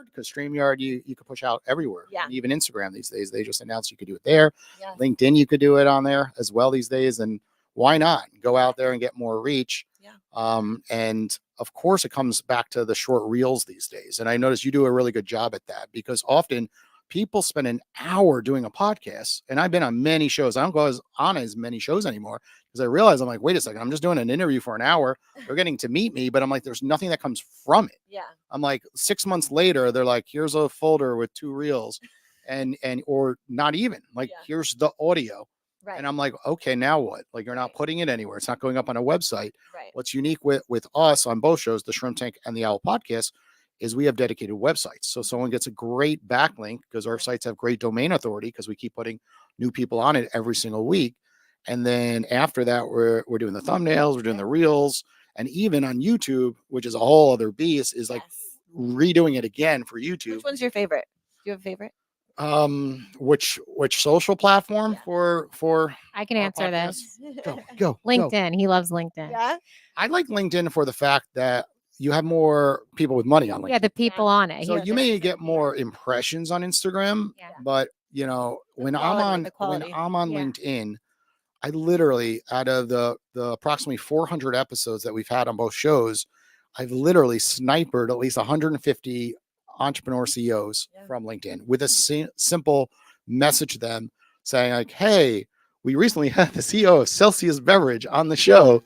because StreamYard you could push out everywhere. Yeah. And even Instagram these days, they just announced you could do it there. Yeah. LinkedIn, you could do it on there as well these days. And why not go out there and get more reach? Yeah. And of course, it comes back to the short reels these days. And I notice you do a really good job at that, because often people spend an hour doing a podcast. And I've been on many shows. I don't go on as many shows anymore, because I realize I'm like, wait a second, I'm just doing an interview for an hour. They're getting to meet me, but I'm like, there's nothing that comes from it. Yeah. I'm like, 6 months later, they're like, here's a folder with 2 reels, and or not even like, here's the audio. Right. And I'm like, okay, now what? Like, you're not putting it anywhere. It's not going up on a website. Right. What's unique with us on both shows, the Shrimp Tank and the Owwll podcast, is we have dedicated websites. So someone gets a great backlink, because our sites have great domain authority, because we keep putting new people on it every single week. And then after that, we're doing the thumbnails, we're doing the reels, and even on YouTube, which is a whole other beast, is like redoing it again for YouTube. Which one's your favorite? Do you have a favorite? Which social platform for I can answer this. Go. LinkedIn. He loves LinkedIn. Yeah. I like LinkedIn for the fact that you have more people with money on LinkedIn. Yeah, the people on it. So you may get more impressions on Instagram, but you know, when I'm on LinkedIn, I literally, out of the approximately 400 episodes that we've had on both shows, I've literally sniped at least 150 entrepreneur CEOs from LinkedIn with a simple message to them saying like, hey, we recently had the CEO of Celsius Beverage on the show.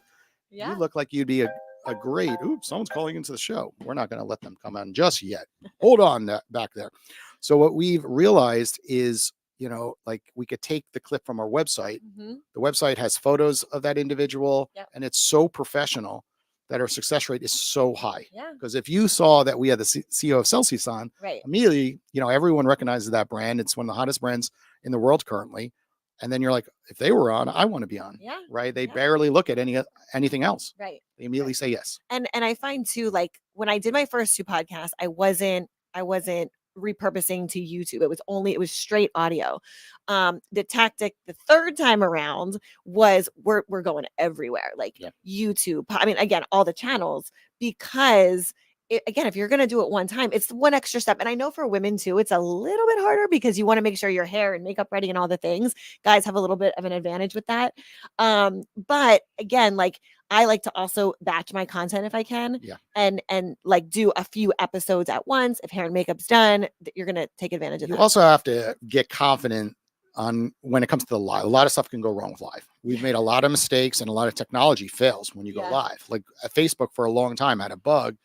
You look like you'd be a great, someone's calling into the show. We're not going to let them come on just yet. Hold on back there. So what we've realized is, you know, like, we could take the clip from our website. The website has photos of that individual, and it's so professional that our success rate is so high. Because if you saw that we had the CEO of Celsius on, immediately, you know, everyone recognizes that brand. It's one of the hottest brands in the world currently. And then you're like, if they were on, I want to be on. Right. They barely look at anything else. Right. They immediately say yes. And I find too, like, when I did my first 2 podcasts, I wasn't repurposing to YouTube. It was straight audio. The tactic the third time around was we're going everywhere, like YouTube. I mean, again, all the channels, because again, if you're going to do it one time, it's one extra step. And I know for women too, it's a little bit harder, because you want to make sure your hair and makeup ready and all the things. Guys have a little bit of an advantage with that. But again, like, I like to also batch my content if I can, and like do a few episodes at once. If hair and makeup's done, you're going to take advantage of that. You also have to get confident on when it comes to the live. A lot of stuff can go wrong with live. We've made a lot of mistakes, and a lot of technology fails when you go live. Like, Facebook for a long time had a bug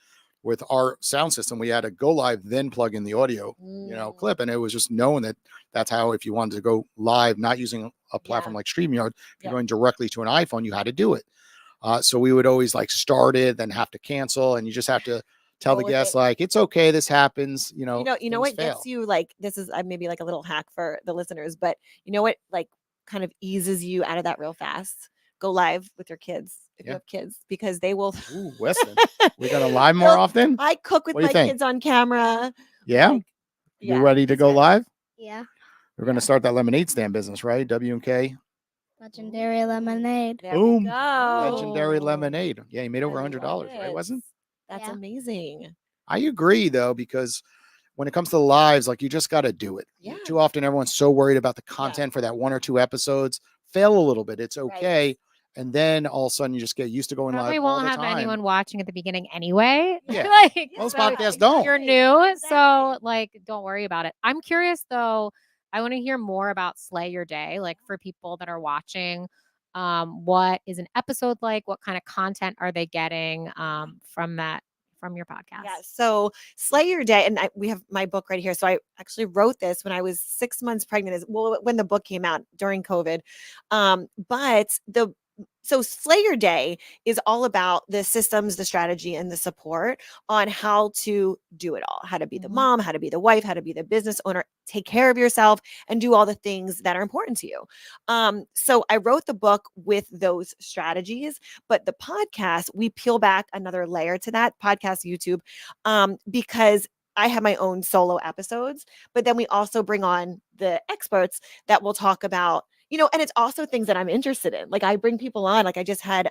with our sound system. We had to go live, then plug in the audio, you know, clip. And it was just known that that's how, if you wanted to go live, not using a platform like StreamYard, if you're going directly to an iPhone, you had to do it. So we would always like start it, then have to cancel. And you just have to tell the guests, like, it's okay, this happens, you know what gets you, like, this is maybe like a little hack for the listeners, but you know what, like, kind of eases you out of that real fast? Go live with your kids. If you have kids, because they will. Ooh, Weston, we got to live more often. I cook with my kids on camera. Yeah. Like, you ready to go live? Yeah. We're going to start that lemonade stand business, right? W&K. Legendary lemonade. Boom. Legendary lemonade. Yeah, you made over $100, right, Weston? That's amazing. I agree, though, because when it comes to the lives, like, you just got to do it. Too often, everyone's so worried about the content for that 1 or 2 episodes. Fail a little bit. It's okay. Right. And then all of a sudden you just get used to going live. We won't have anyone watching at the beginning anyway. Yeah. Like, most podcasts don't. You're new. So like, don't worry about it. I'm curious though. I want to hear more about Slay Your Day. Like, for people that are watching, what is an episode like? What kind of content are they getting from your podcast? Yeah. So Slay Your Day. And we have my book right here. So I actually wrote this when I was 6 months pregnant, when the book came out during COVID. So Slay Your Day is all about the systems, the strategy, and the support on how to do it all, how to be the mom, how to be the wife, how to be the business owner, take care of yourself, and do all the things that are important to you. So I wrote the book with those strategies, but the podcast, we peel back another layer to that podcast, YouTube, because I have my own solo episodes, but then we also bring on the experts that will talk about, and it's also things that I'm interested in. Like, I bring people on, like I just had,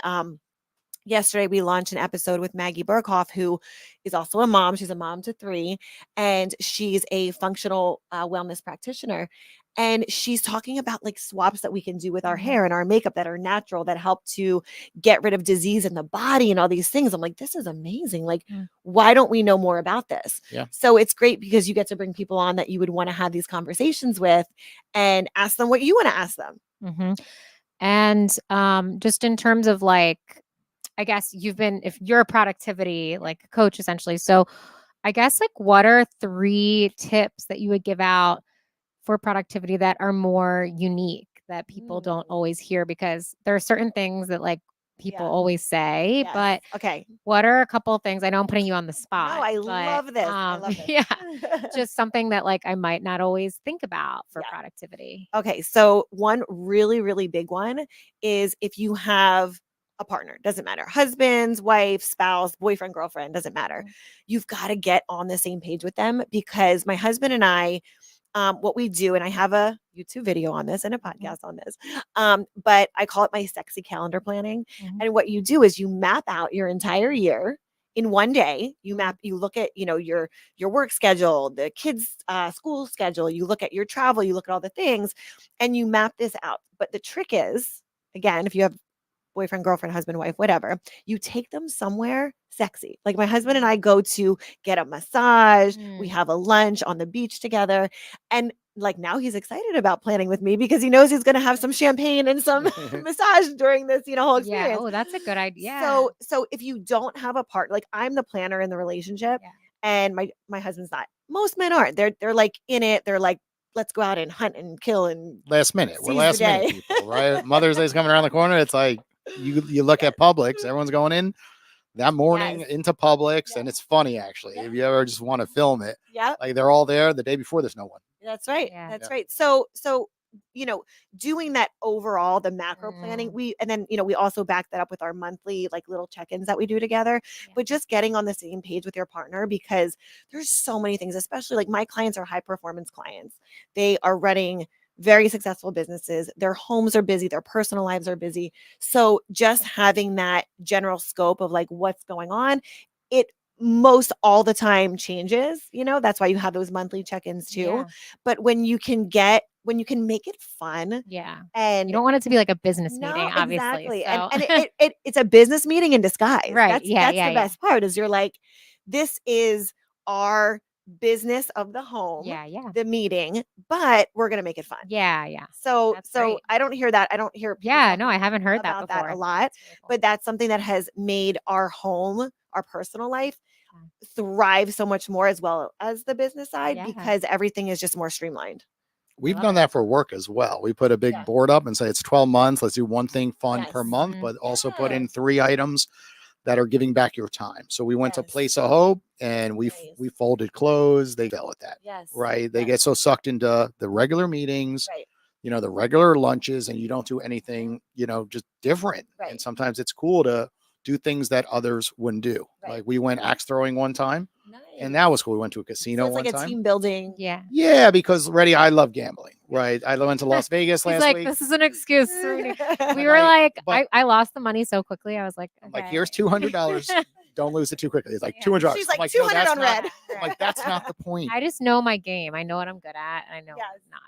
yesterday we launched an episode with Maggie Burkhoff, who is also a mom. She's a mom to 3, and she's a functional wellness practitioner. And she's talking about like swaps that we can do with our hair and our makeup that are natural, that help to get rid of disease in the body and all these things. I'm like, this is amazing. Like, why don't we know more about this? Yeah. So it's great because you get to bring people on that you would want to have these conversations with and ask them what you want to ask them. Mm-hmm. And just in terms of like, I guess if you're a productivity like coach essentially. So I guess like what are 3 tips that you would give out for productivity that are more unique that people don't always hear? Because there are certain things that like people always say, but okay, what are a couple of things? I know I'm putting you on the spot. No, I love this. I love this. Yeah, just something that like I might not always think about for productivity. Okay, so one really, really big one is if you have a partner, doesn't matter, husband, wife, spouse, boyfriend, girlfriend, doesn't matter. You've got to get on the same page with them, because my husband and I, what we do, and I have a YouTube video on this and a podcast on this, but I call it my sexy calendar planning. And what you do is you map out your entire year in one day. You look at, your work schedule, the kids' school schedule, you look at your travel, you look at all the things, and you map this out. But the trick is, again, if you have boyfriend, girlfriend, husband, wife, whatever, you take them somewhere sexy. Like my husband and I go to get a massage. We have a lunch on the beach together. And like now he's excited about planning with me because he knows he's going to have some champagne and some massage during this, whole experience. Yeah. Oh, that's a good idea. So if you don't have a partner, like I'm the planner in the relationship, and my husband's not. Most men aren't. They're like in it. They're like, let's go out and hunt and kill and last minute. We're seize the last minute day. people, right? Mother's Day's coming around the corner. It's like you look at Publix, everyone's going in that morning into Publix, and it's funny actually. If you ever just want to film it, like they're all there the day before. There's no one. That's right. That's right. So doing that overall, the macro planning, we also back that up with our monthly like little check-ins that we do together. But just getting on the same page with your partner, because there's so many things, especially like my clients are high performance clients. They are running very successful businesses. Their homes are busy, their personal lives are busy. So just having that general scope of like what's going on, it most all the time changes, that's why you have those monthly check-ins too. But when you can make it fun, and you don't want it to be like a business meeting, obviously. Exactly. So. And it's a business meeting in disguise. Right. That's the best part, is you're like, this is our business of the home, the meeting, but we're gonna make it fun. So I don't hear that. I don't hear no, I haven't heard that before. That a lot, really cool. But that's something that has made our home, our personal life, thrive so much more, as well as the business side, because everything is just more streamlined. We've done that for work as well. We put a big board up and say it's 12 months. Let's do one thing fun per month, but also put in 3 items that are giving back your time. So we went to Place of Hope, and we folded clothes. They fell at that. Right. They get so sucked into the regular meetings, the regular lunches, and you don't do anything, just different. And sometimes it's cool to do things that others wouldn't do. Like we went axe throwing one time. And that was cool. We went to a casino one time. It's like a team building. Yeah, because I love gambling. Right. I went to Las Vegas last week. This is an excuse. We were like, I lost the money so quickly. I was like, okay. Like, here's $200. Don't lose it too quickly. It's like $200. She's like 200 on red. I'm like, that's not the point. I just know my game. I know what I'm good at, and I know what I'm not.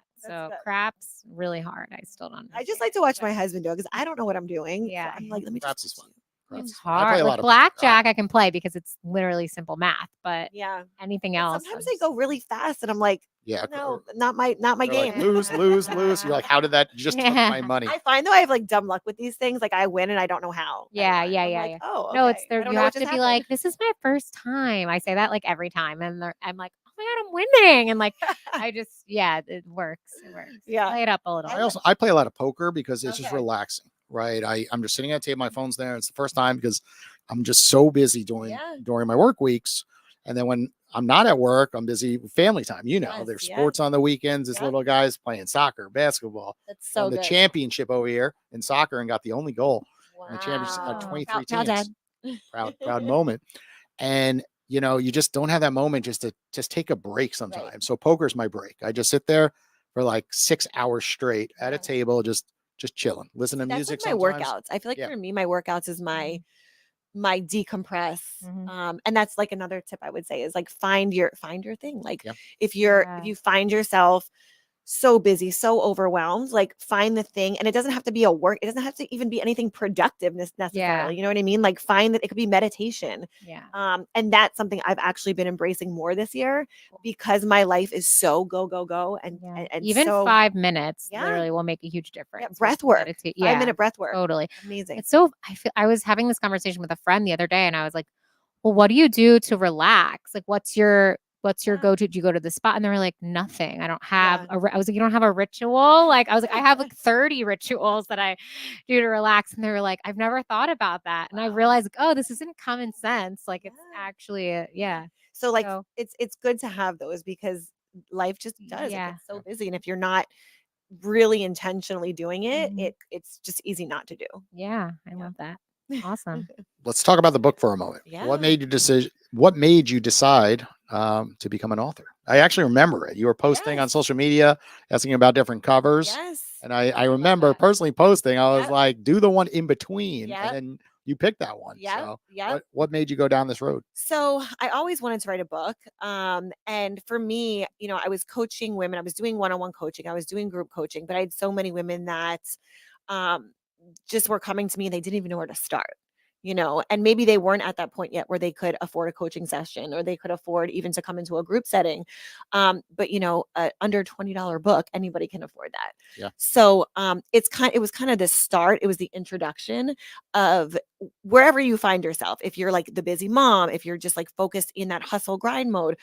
So craps really hard. I still don't know. I just like to watch my husband do it, because I don't know what I'm doing. So I'm like, let me craps is fun. It's hard. With blackjack, I can play because it's literally simple math. But anything else, sometimes they go really fast, and I'm like, no, not my game. Like, lose. You're like, how did that just took my money? I find though I have like dumb luck with these things. Like I win and I don't know how. Like, oh, okay. No, it's there. You have to be like, this is my first time. I say that like every time, and I'm like, oh my god, I'm winning, and like I just it works. Play it up a little. I play a lot of poker because it's just relaxing. Right. I'm just sitting at a table, my phone's there. It's the first time, because I'm just so busy during my work weeks. And then when I'm not at work, I'm busy with family time. There's sports on the weekends. This little guy's playing soccer, basketball. That's so the good. Championship over here in soccer, and got the only goal. In the championship, 23 teams. Proud moment. And you just don't have that moment just to take a break sometimes. So poker's my break. I just sit there for like 6 hours straight at a table, just chilling, listen to music. That's like my workouts. I feel like for me, my workouts is my my decompress. And that's like another tip I would say is like find your thing. Like if you find yourself so busy, so overwhelmed, like find the thing. And it doesn't have to be a work. It doesn't have to even be anything productive necessarily. You know what I mean? Like find that it could be meditation. And that's something I've actually been embracing more this year because my life is so go, go, go. And even so, 5 minutes literally will make a huge difference. Breath work. 5-minute breath work. Totally. Amazing. It's so, I was having this conversation with a friend the other day and I was like, well, what do you do to relax? Like, what's your go-to? Do you go to the spa? And they were like, nothing. I don't have I was like, you don't have a ritual? Like, I was like, I have like 30 rituals that I do to relax. And they were like, I've never thought about that. And I realized, like, oh, this isn't common sense. Like, it's actually, So like, it's good to have those because life just does. It gets so busy. And if you're not really intentionally doing it, it's just easy not to do. Yeah. I love that. Awesome. Let's talk about the book for a moment. What made you decide to become an author? I actually remember it. You were posting on social media, asking about different covers. And I remember personally posting, I was like, do the one in between. And then you picked that one. So what made you go down this road? So I always wanted to write a book. And for me, I was coaching women. I was doing one-on-one coaching. I was doing group coaching, but I had so many women that just were coming to me and they didn't even know where to start, and maybe they weren't at that point yet where they could afford a coaching session or they could afford even to come into a group setting. But under $20 book, anybody can afford that. So it was kind of the start. It was the introduction of wherever you find yourself. If you're like the busy mom, if you're just like focused in that hustle grind mode,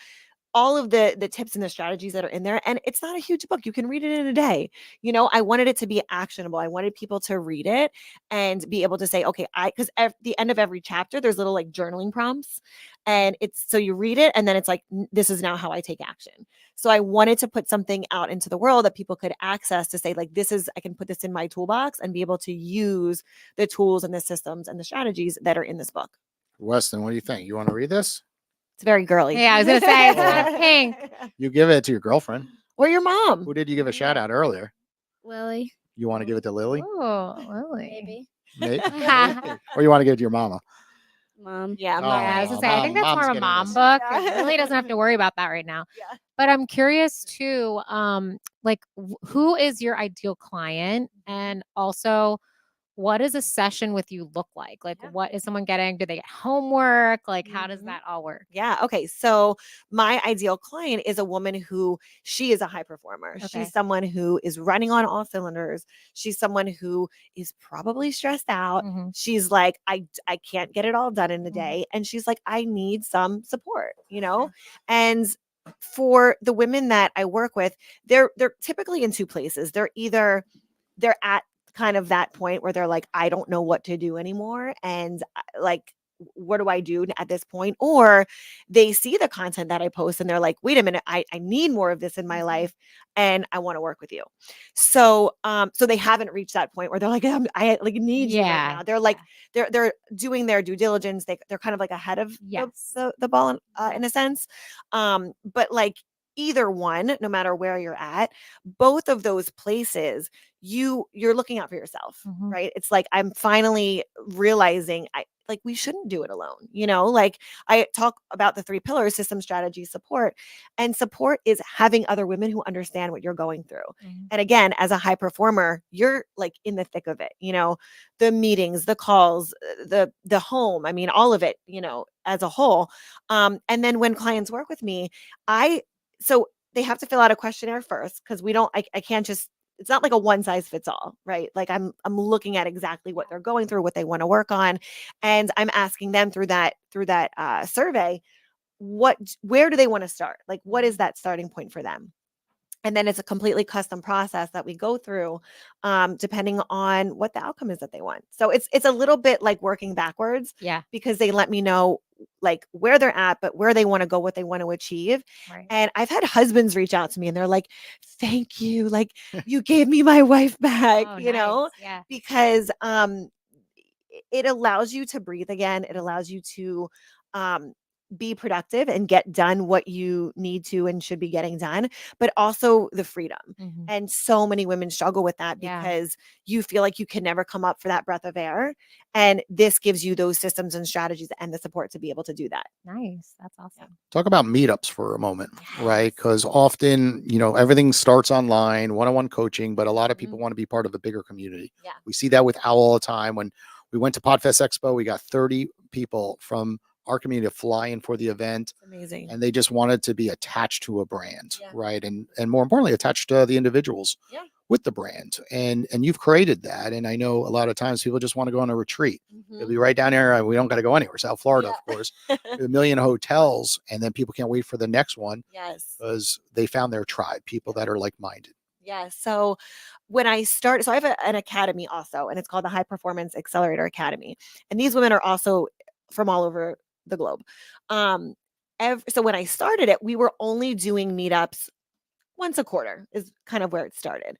all of the tips and the strategies that are in there. And it's not a huge book. You can read it in a day. I wanted it to be actionable. I wanted people to read it and be able to say, okay, because at the end of every chapter, there's little like journaling prompts. And so you read it and then it's like, this is now how I take action. So I wanted to put something out into the world that people could access to say like, I can put this in my toolbox and be able to use the tools and the systems and the strategies that are in this book. Weston, what do you think? You want to read this? It's very girly. Yeah, I was going to say, it's kind of pink. You give it to your girlfriend. Or your mom. Who did you give a shout out earlier? Lily. You want to give it to Lily? Oh, Lily. Maybe. Or you want to give it to your mama? Mom. Yeah, mom. I was going to say, I think that's more of a mom book. Lily doesn't have to worry about that right now. But I'm curious too, like who is your ideal client? And also, what does a session with you look like? Like, what is someone getting? Do they get homework? Like, how does that all work? Yeah. Okay. So my ideal client is a woman who she is a high performer. Okay. She's someone who is running on all cylinders. She's someone who is probably stressed out. She's like, I can't get it all done in a day. And she's like, I need some support, And for the women that I work with, they're typically in two places. They're at kind of that point where they're like, I don't know what to do anymore. And like, what do I do at this point? Or they see the content that I post and they're like, wait a minute, I need more of this in my life and I want to work with you. So, so they haven't reached that point where they're like, I like need you right now. They're like, they're doing their due diligence. They're kind of like ahead of the ball in a sense. But like, either one, no matter where you're at, both of those places, you're looking out for yourself, right? It's like, I'm finally realizing we shouldn't do it alone. Like I talk about the 3 pillars: system, strategy, support. And support is having other women who understand what you're going through. And again, as a high performer, you're like in the thick of it, the meetings, the calls, the home, I mean, all of it, as a whole. And then when clients work with me, so they have to fill out a questionnaire first because I can't just, it's not like a one size fits all, right? Like I'm looking at exactly what they're going through, what they want to work on. And I'm asking them through that survey, where do they want to start? Like, what is that starting point for them? And then it's a completely custom process that we go through, depending on what the outcome is that they want. So it's a little bit like working backwards, because they let me know like where they're at, but where they want to go, what they want to achieve. Right. And I've had husbands reach out to me and they're like, "Thank you, like you gave me my wife back," because it allows you to breathe again. It allows you to be productive and get done what you need to and should be getting done, but also the freedom. And so many women struggle with that because you feel like you can never come up for that breath of air. And this gives you those systems and strategies and the support to be able to do that. Nice. That's awesome. Talk about meetups for a moment, right? Because often, everything starts online, one-on-one coaching, but a lot of people want to be part of a bigger community. Yeah. We see that with Owwll all the time. When we went to Podfest Expo, we got 30 people from our community to fly in for the event. It's amazing. And they just wanted to be attached to a brand, right? And more importantly, attached to the individuals with the brand. And you've created that. And I know a lot of times people just want to go on a retreat. It'll be right down here. We don't got to go anywhere. South Florida, of course, a million hotels. And then people can't wait for the next one. Yes. Because they found their tribe, people that are like-minded. Yeah. So when I started, so I have an academy also, and it's called the High Performance Accelerator Academy. And these women are also from all over the globe. So when I started it, we were only doing meetups once a quarter is kind of where it started.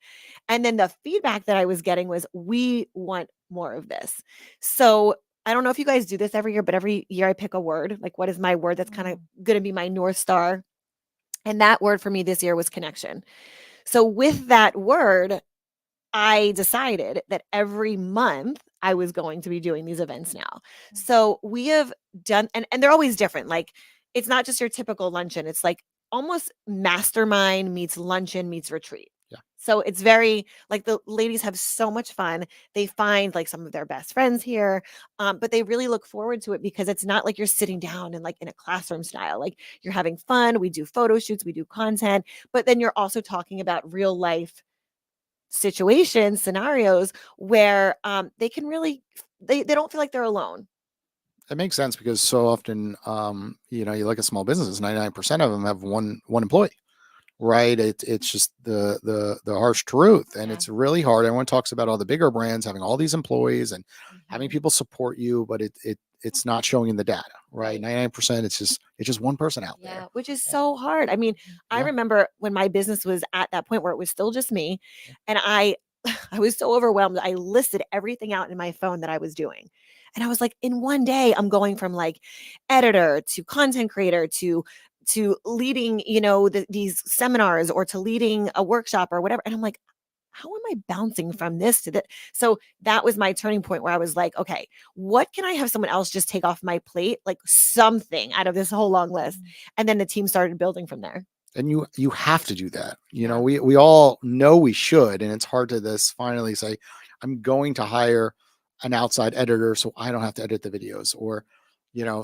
And then the feedback that I was getting was, we want more of this. So I don't know if you guys do this every year, but every year I pick a word, like what is my word that's kind of going to be my North Star. And that word for me this year was connection. So with that word, I decided that every month I was going to be doing these events now. So we have done, and they're always different. Like, it's not just your typical luncheon. It's like almost mastermind meets luncheon meets retreat. Yeah. So it's very like, the ladies have so much fun. They find like some of their best friends here, but they really look forward to it because it's not like you're sitting down and like in a classroom style. Like, you're having fun. We do photo shoots, we do content, but then you're also talking about real life situations, scenarios where they can really, they don't feel like they're alone. It makes sense because so often, you look at small businesses, 99% of them have one employee, right? It's just the harsh truth. And it's really hard. Everyone talks about all the bigger brands having all these employees and having people support you, but it's not showing in the data, right? 99%, it's just one person out there. Which is so hard. I mean, I remember when my business was at that point where it was still just me, and I was so overwhelmed. I listed everything out in my phone that I was doing. And I was like, in one day, I'm going from like editor to content creator to leading, these seminars, or to leading a workshop or whatever. And I'm like, how am I bouncing from this to that? So that was my turning point where I was like, okay, what can I have someone else just take off my plate? Like something out of this whole long list. And then the team started building from there. And you have to do that. We all know we should, and it's hard to finally say, I'm going to hire an outside editor so I don't have to edit the videos, or,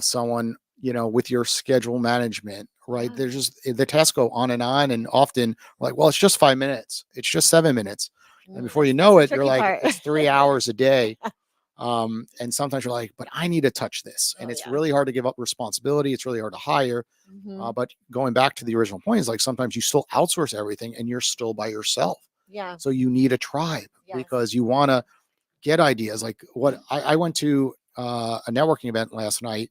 someone, with your schedule management, right? There's just, the tasks go on, and often we're like, well, it's just 5 minutes. It's just 7 minutes. And before you know it, you're like, it's 3 hours a day. And sometimes you're like, but I need to touch this. And it's really hard to give up responsibility. It's really hard to hire. But going back to the original point is like, sometimes you still outsource everything and you're still by yourself. Yeah. So you need a tribe because you want to get ideas. Like what I went to a networking event last night.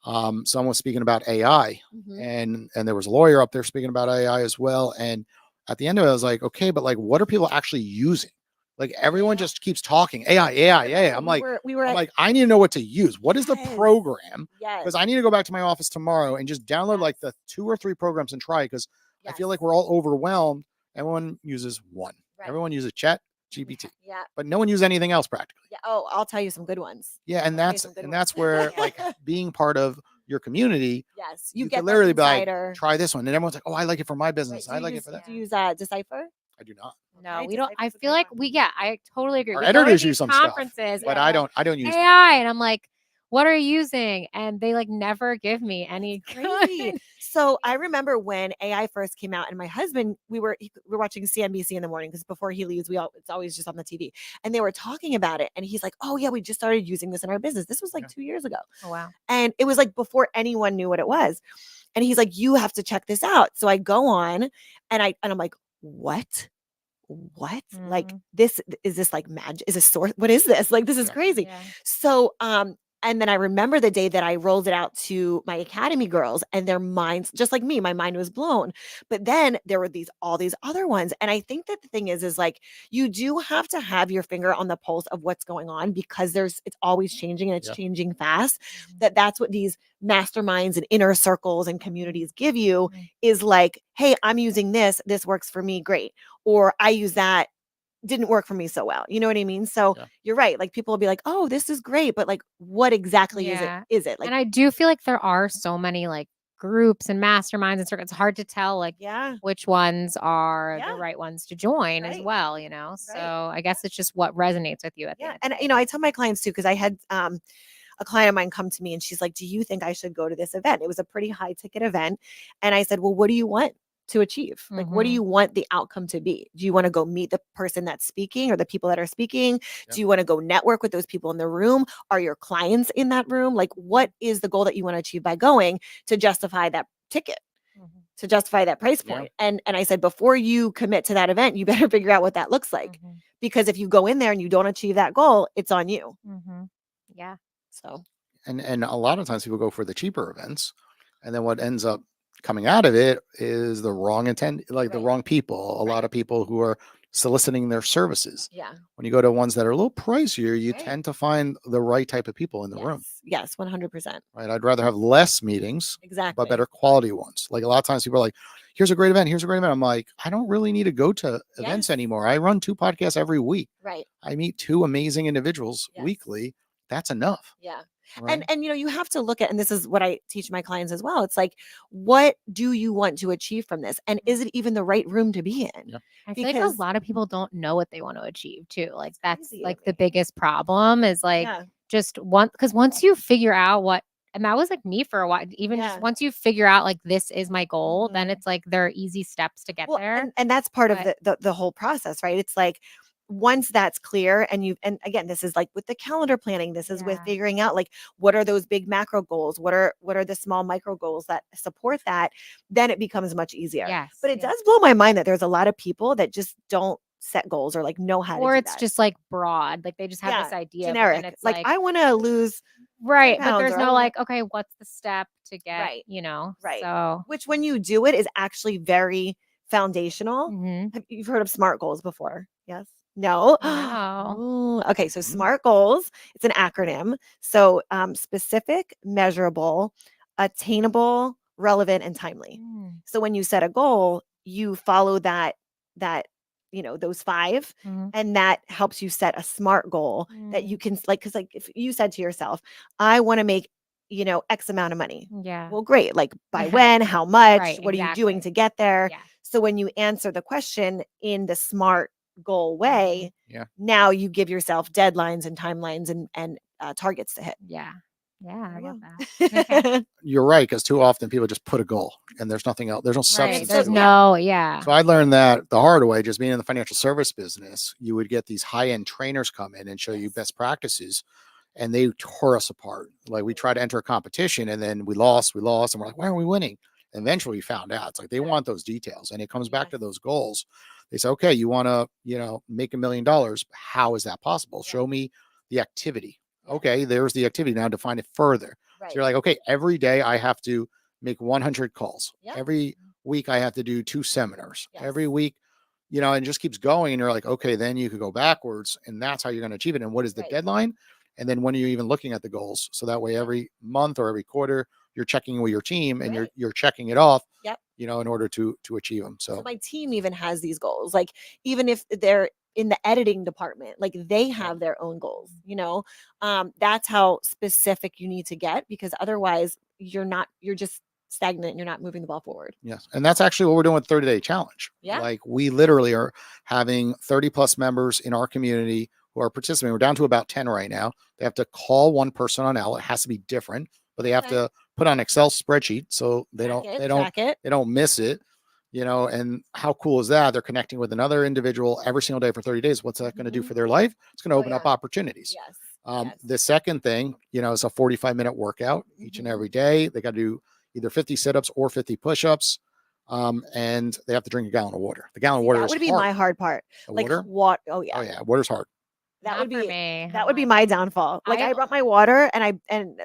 Someone was speaking about AI and there was a lawyer up there speaking about AI as well. And at the end of it, I was like, okay, but like, what are people actually using? Like everyone just keeps talking AI. I'm like, I need to know what to use. What is the program? Because I need to go back to my office tomorrow and just download like the 2 or 3 programs and try, because I feel like we're all overwhelmed. Everyone uses one. Everyone uses Chat GPT. But no one uses anything else practically. Oh, I'll tell you some good ones. And that's where like being part of your community. You can literally be like, try this one, and everyone's like, oh, I like it for my business. I like it for that. Do you use Decipher? I do not. No, we don't. I feel like I totally agree. Our We editors go to these use some conferences, stuff, but I don't use AI, and I'm like, what are you using? And they like never give me any. Crazy. So I remember when AI first came out, and my husband, we were watching CNBC in the morning because before he leaves, it's always just on the TV, and they were talking about it, and he's like, "Oh yeah, we just started using this in our business. This was like 2 years ago." Oh wow! And it was like before anyone knew what it was, and he's like, "You have to check this out." So I go on, and I'm like, "What? Like is this like magic? Is this source? What is this? Like this is crazy." So And then I remember the day that I rolled it out to my academy girls, and their minds, just like me, my mind was blown. But then there were all these other ones. And I think that the thing is like, you do have to have your finger on the pulse of what's going on, because it's always changing, and it's changing fast. That's what these masterminds and inner circles and communities give you, is like, hey, I'm using this works for me, great. Or I use that, didn't work for me so well. You know what I mean? So you're right. Like, people will be like, oh, this is great, but like, what exactly is it? Like, and I do feel like there are so many like groups and masterminds and circles. It's hard to tell like which ones are the right ones to join as well, you know? So I guess it's just what resonates with you at the end. And you know, I tell my clients too, because I had a client of mine come to me, and she's like, do you think I should go to this event? It was a pretty high ticket event. And I said, well, what do you want to achieve? Like, what do you want the outcome to be? Do you want to go meet the person that's speaking, or the people that are speaking? Do you want to go network with those people in the room? Are your clients in that room? Like, what is the goal that you want to achieve by going, to justify that ticket, to justify that price point? And I said, before you commit to that event, you better figure out what that looks like, because if you go in there and you don't achieve that goal, it's on you. Yeah. So, and a lot of times people go for the cheaper events, and then what ends up coming out of it is the wrong intent, like the wrong people. A lot of people who are soliciting their services. When you go to ones that are a little pricier, you tend to find the right type of people in the room. Yes, 100%. Right. I'd rather have less meetings, Exactly, but better quality ones. Like, a lot of times people are like, here's a great event. Here's a great event. I'm like, I don't really need to go to events anymore. I run 2 podcasts every week. Right. I meet 2 amazing individuals weekly. That's enough. Yeah. Right? And you know, you have to look at, and this is what I teach my clients as well. It's like, what do you want to achieve from this? And is it even the right room to be in? I feel like a lot of people don't know what they want to achieve too. Like, that's like the biggest problem, is like just because once you figure out what, and that was like me for a while, even just once you figure out like, this is my goal, then it's like, there are easy steps to get there. And that's part of the whole process, right? It's like, once that's clear, and again, this is like with the calendar planning, this is with figuring out like, what are those big macro goals, what are the small micro goals that support that, then it becomes much easier. But it does blow my mind that there's a lot of people that just don't set goals, or like know how to do that. Or it's just like broad, like they just have this idea, generic. It's like, I want to lose but pounds, there's or no like, okay, what's the step to get, you know? Right. So, which, when you do it, is actually very foundational. You've heard of SMART goals before? Yes. No. No. Ooh, okay. So SMART goals, it's an acronym. So specific, measurable, attainable, relevant, and timely. So when you set a goal, you follow that, you know, those 5, and that helps you set a SMART goal that you can, like, because like, if you said to yourself, I want to make, you know, X amount of money. Well, great. Like, by when, how much, what are you doing to get there? So when you answer the question in the SMART goal way, now you give yourself deadlines and timelines and targets to hit. I get that. You're right, because too often people just put a goal and there's nothing else. There's no substance. There's to it. no, So I learned that the hard way, just being in the financial service business. You would get these high-end trainers come in and show you best practices, and they tore us apart. Like, we tried to enter a competition, and then we lost, and we're like, why are we winning? And eventually we found out it's like, they want those details, and it comes back to those goals. They say, okay, you want to, you know, make $1 million. How is that possible? Show me the activity. Okay, there's the activity. Now define it further. So you're like, okay, every day I have to make 100 calls. Every week I have to do 2 seminars. Every week, you know, and it just keeps going. And you're like, okay, then you could go backwards, and that's how you're going to achieve it. And what is the deadline? And then when are you even looking at the goals? So that way, every month or every quarter, you're checking with your team, and you're checking it off. You know, in order to achieve them. So my team even has these goals. Like, even if they're in the editing department, like, they have their own goals, you know. That's how specific you need to get, because otherwise you're just stagnant. You're not moving the ball forward. Yes. And that's actually what we're doing with 30-day challenge. Like, we literally are having 30 plus members in our community who are participating. We're down to about 10 right now. They have to call one person on Owwll. It has to be different, but they have to put on Excel spreadsheet so they don't miss it. You know, and how cool is that? They're connecting with another individual every single day for 30 days. What's that going to do for their life? It's going to open up opportunities. The second thing, you know, is a 45-minute workout each and every day. They got to do either 50 sit-ups or 50 push-ups. And they have to drink a gallon of water. The gallon of water would be hard. my hard part. The like water? What? Oh yeah. Oh yeah. Water's hard. That Not would for be me. that I'm would be like, my downfall. Like I- I brought my water and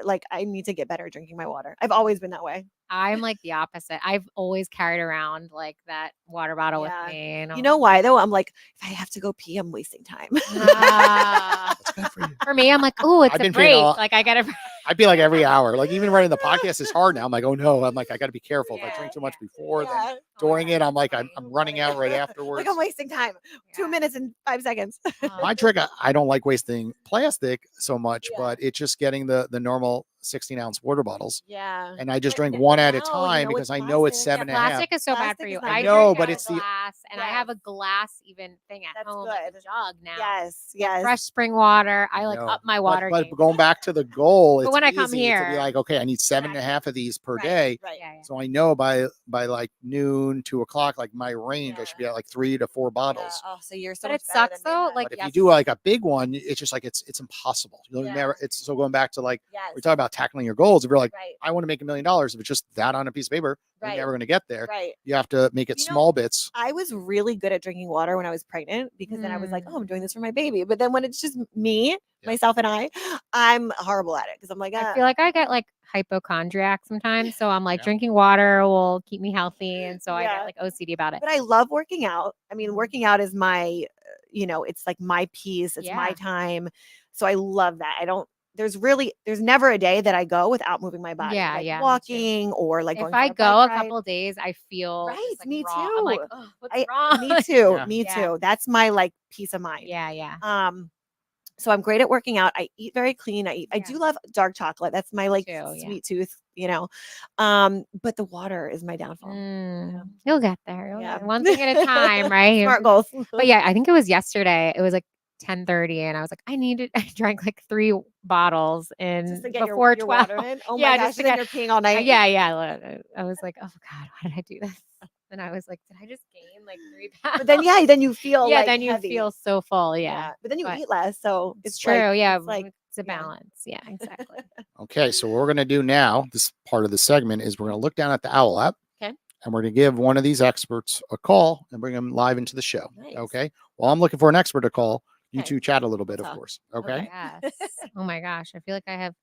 like I need to get better at drinking my water. I've always been that way. I'm like the opposite. I've always carried around like that water bottle Yeah. with me. And You know why though? I'm like, if I have to go pee, I'm wasting time. Ah. That's good for you. For me, I'm like, oh, it's I've a been peeing break. all- Like I get a I'd be like every hour. Like even running the podcast is hard now. I'm like, oh no. I'm like, I got to be careful. If I Yeah, drink too much yeah. before, then Yeah. during Oh, it, I'm like, I'm funny. running out right afterwards. Like I'm wasting time. 2 Yeah. minutes and 5 seconds. My trick, I don't like wasting plastic so much, Yeah. but it's just getting the normal 16-ounce water bottles. Yeah. And I just But drink one at a now, time with because I know it's plastic- 7.5. Plastic is so bad for Plastic you. is not I good. know, drink but out of it's the- glass, and I have a Yes. glass even thing at That's home, like a good. jug now. Yes. Like Yes. fresh spring water. I like No. up my water But game. going back to the goal, But it's when I come easy to be here, like, okay, I need 7.5 exactly. of these per Right, day. Right. Yeah, yeah. So I know by like noon, 2 o'clock, like my range, I should be at like 3 to 4 Yeah. bottles. Oh, so you're so But much it better sucks than me at though. that. Like But if you yes, do like a big one, it's just like it's impossible. You'll Yeah. never. It's so going back to like Yes. we talk about tackling your goals. If you're like, Right. I want to make $1 million, if it's just that on a piece of paper, Right. you're never going to get there. Right. You have to make it You know, small bits. I was really good at drinking water when I was pregnant because then I was like, Mm. oh, I'm doing this for my baby. But then when it's just me, Yeah. myself, and I'm horrible at it because I'm like, I feel like I get like hypochondriac sometimes. So I'm like Yeah. drinking water will keep me healthy, and so I Yeah. get like OCD about it. but I love working out. I mean, working out is my, it's like my piece. It's my Yeah. time. So I love that. There's never a day that I go without moving my body. Yeah, like yeah, me too. walking or like If going I for a go bike a ride. couple days, I feel Right, just, like, me raw. I'm like, too. oh, what's Me wrong? too. Yeah. Me Yeah. too. That's my like peace of mind. Yeah, yeah. So I'm great at working out. I eat very clean. I Yeah. do love dark chocolate. That's my like too, yeah. sweet tooth, but the water is my downfall. You'll get there. You'll Yeah. get one thing at a time, right? Smart goals. But yeah, I think it was yesterday. It was like 10:30, and I was like, I drank like 3 bottles in Just to get before your 12. water in. Oh Yeah, my just gosh, to and then get- you're peeing all night. Yeah. I was like, oh God, why did I do this? And I was like, did I just gain like 3 pounds? But then then you feel yeah, like then you heavy. feel so full. Yeah, But then you But eat less, so it's it's true. like, yeah, it's like it's a balance. Yeah, exactly. Okay, so what we're going to do now, this part of the segment, is we're going to look down at the Owwll app. Okay. And we're going to give one of these experts a call and bring them live into the show. Nice. Okay. Well, I'm looking for an expert to call. You Okay. two chat a little bit, We'll of talk. course. Okay. Yes. Oh my gosh, I feel like I have.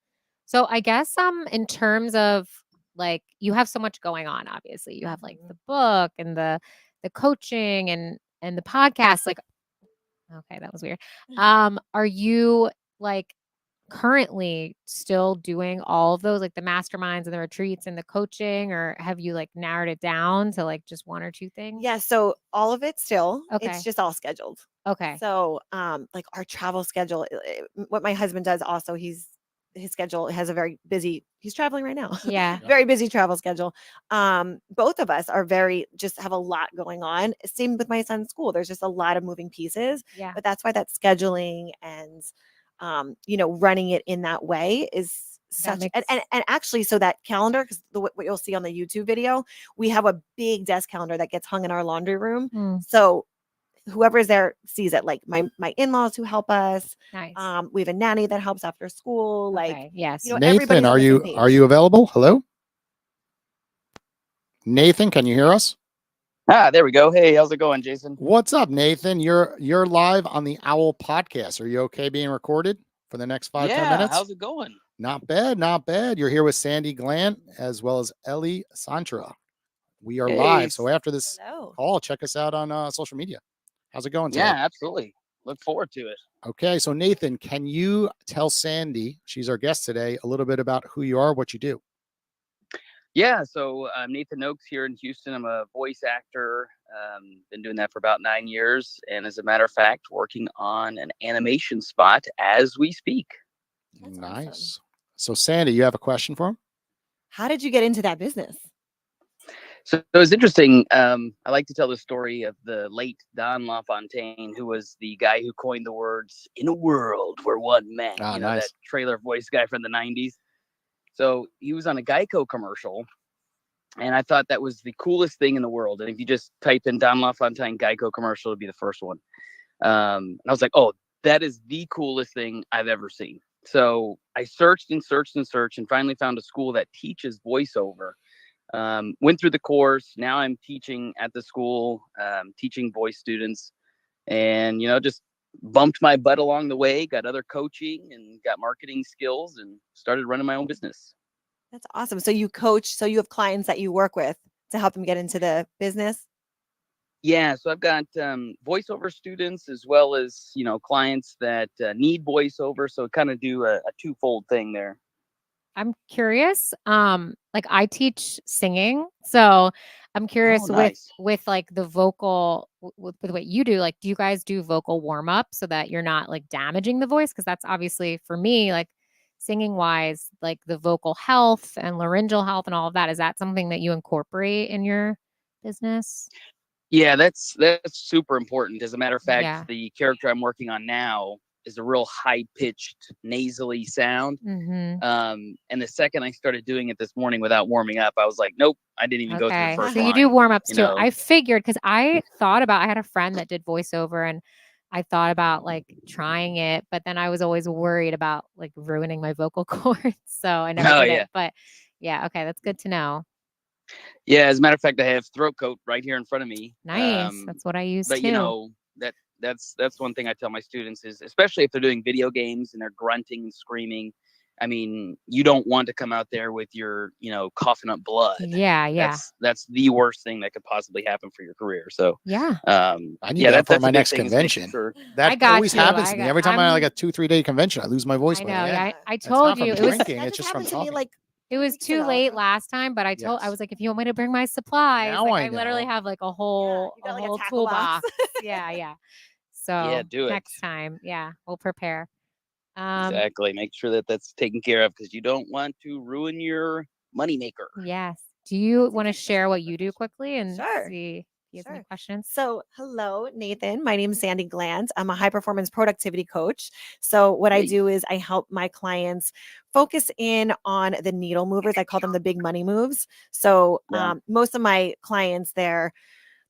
So I guess in terms of like you have so much going on. Obviously, you have like the book and the coaching and the podcast. Like, okay, that was weird. Are you like currently still doing all of those, like the masterminds and the retreats and the coaching, or have you like narrowed it down to like just 1 or 2 things? Yeah, so all of it still. Okay. It's just all scheduled. Okay. So, like our travel schedule, what my husband does also, his schedule has a very busy, he's traveling right now. Yeah. Very busy travel schedule. Both of us are just have a lot going on. Same with my son's school. There's just a lot of moving pieces, Yeah. but that's why that scheduling and, running it in that way is That such, makes- and actually, so that calendar, because what you'll see on the YouTube video, we have a big desk calendar that gets hung in our laundry room. Mm, So whoever's there sees it, like my in-laws who help us. nice. We have a nanny that helps after school. Like, Okay, yes. everybody's Nathan, on are the you same are page. you available? Hello? Nathan, can you hear us? There we go. Hey, how's it going, Jason? What's up, Nathan? You're live on the Owwll podcast. Are you okay being recorded for the next 5-10 minutes? How's it going? Not bad, not bad. You're here with Sandi Glandt as well as Sandra. We are Hey. live. So after this Hello. call, check us out on social media. How's it going today? Yeah, absolutely. Look forward to it. Okay, so Nathan, can you tell Sandi, she's our guest today, a little bit about who you are, what you do? Yeah, so I'm Nathan Oakes here in Houston. I'm a voice actor. Been doing that for about 9 years. And as a matter of fact, working on an animation spot as we speak. That's Nice. awesome. So Sandi, you have a question for him? How did you get into that business? So it was interesting. I like to tell the story of the late Don LaFontaine, who was the guy who coined the words "in a world where one man," Ah, nice. that trailer voice guy from the 90s. So he was on a Geico commercial, and I thought that was the coolest thing in the world. And if you just type in Don LaFontaine Geico commercial, it'd be the first one. And I was like, oh, that is the coolest thing I've ever seen. So I searched and searched and searched and finally found a school that teaches voiceover. Went through the course. Now I'm teaching at the school, teaching voice students, and just bumped my butt along the way, got other coaching and got marketing skills and started running my own business. That's awesome. So you coach, so you have clients that you work with to help them get into the business? Yeah, so I've got voiceover students as well as, clients that need voiceover. So kind of do a twofold thing there. I'm curious. Like I teach singing, so I'm curious nice. with like the vocal with what you do. Like, do you guys do vocal warm up so that you're not like damaging the voice? Because that's obviously for me, like singing wise, like the vocal health and laryngeal health and all of that. Is that something that you incorporate in your business? Yeah, that's super important. As a matter of fact, Yeah. the character I'm working on now is a real high-pitched, nasally sound. Mm-hmm. And the second I started doing it this morning without warming up, I was like, nope, I didn't even go through the first So line. you do warm ups you too. know? I figured because I had a friend that did voiceover and I thought about like trying it, but then I was always worried about like ruining my vocal cords. So I never did it. But yeah, okay, that's good to know. Yeah, as a matter of fact, I have throat coat right here in front of me. Nice. That's what I use But too. that's one thing I tell my students is, especially if they're doing video games and they're grunting and screaming. I mean, you don't want to come out there with your, coughing up blood. Yeah. That's the worst thing that could possibly happen for your career. So yeah. I need that for my next convention. Sure. That always happens to me. Every time I like a 2-3 day convention, I lose my voice. I know. Yeah, I It's told not you from it was drinking. It's just from happened to me talking. like it was too late last time, but I was like, if you want me to bring my supplies, Now like, I I literally know. have like a whole you got, like, a whole tackle box. toolbox. Yeah. So Yeah, do it. next time, yeah, we'll prepare. Exactly. Make sure that that's taken care of because you don't want to ruin your moneymaker. Yes. Do you want to share what you do quickly and Sure. see if you have any questions? So, hello, Nathan. My name is Sandi Glandt. I'm a high performance productivity coach. So, what I do is I help my clients focus in on the needle movers. I call them the big money moves. So, most of my clients, they're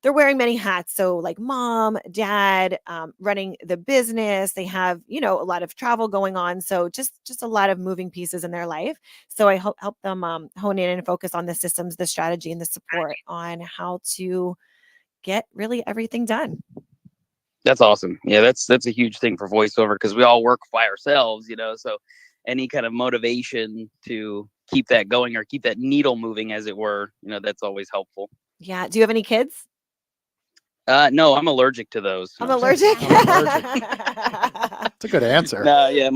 wearing many hats. So like mom, dad, running the business, they have, a lot of travel going on. So just a lot of moving pieces in their life. So I help them hone in and focus on the systems, the strategy, and the support on how to get really everything done. That's awesome. Yeah, that's a huge thing for voiceover because we all work by ourselves, so any kind of motivation to keep that going or keep that needle moving, as it were, that's always helpful. Yeah. Do you have any kids? No, I'm allergic to those. I'm allergic. That's a good answer. We've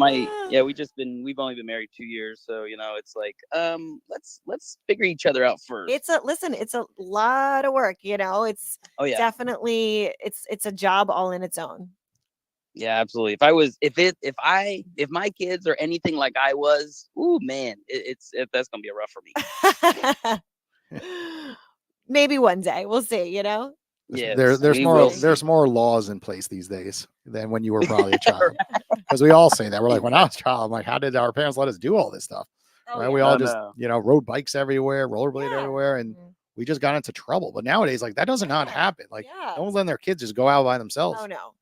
only been married 2 years, so it's like let's figure each other out first. It's a lot of work, it's definitely it's a job all in its own. Yeah, absolutely. If my kids are anything like I was, ooh man, that's gonna be a rough for me. Maybe one day we'll see. Yeah, there's more laws in place these days than when you were probably a child. Because we all say that. We're like, when I was a child, I'm like, how did our parents let us do all this stuff? Right? We all just rode bikes everywhere, rollerblade everywhere, and we just got into trouble. But nowadays, like that doesn't not happen. Like no one's letting their kids just go out by themselves. Oh no.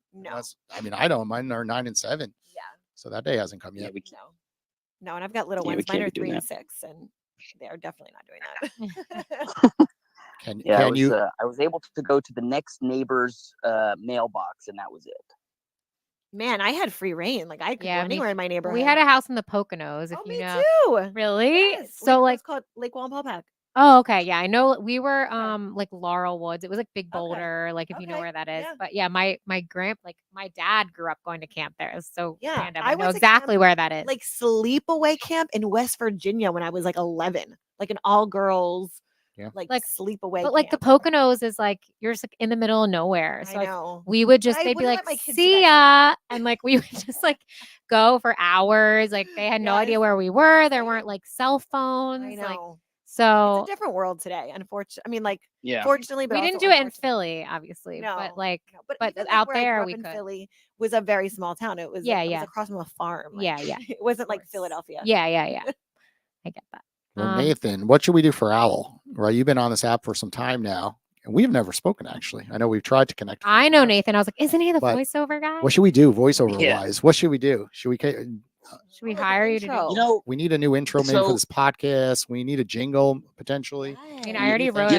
I don't. Mine are 9 and 7. Yeah. So that day hasn't come yet. No, and I've got little ones. Mine are 3 and 6, and they are definitely not doing that. I was able to go to the next neighbor's mailbox, and that was it. Man, I had free reign. Like I could go anywhere in my neighborhood. We had a house in the Poconos. If you know. Too. Really? Yes. So it's called Lake Wallenpaupack. Oh, okay. Yeah, I know. We were like Laurel Woods. It was like Big Boulder, like if you know where that is. But yeah, my dad grew up going to camp there. It was so random. I know exactly where that is. Like sleepaway camp in West Virginia when I was like 11, like an all girls. Like sleepaway. But like the Poconos is like you're just like in the middle of nowhere. So I know. We would just they'd be like, see ya. And like we would just like go for hours. Like they had no idea where we were. There weren't like cell phones. I know. Like, so it's a different world today, unfortunately. I mean, like fortunately, but we didn't do it in Philly, obviously. No, but like but out there we could. Philly was a very small town. It was it was across from a farm. Like, it wasn't like Philadelphia. Yeah. I get that. Well, Nathan, what should we do for Owwll? Right, you've been on this app for some time now, and we've never spoken. Actually, I know we've tried to connect. I know Nathan. I was like, isn't he the voiceover guy? What should we do, voiceover wise? What should we do? Should we hire you to do? We need a new intro maybe for this podcast. We need a jingle potentially. I mean, I already wrote.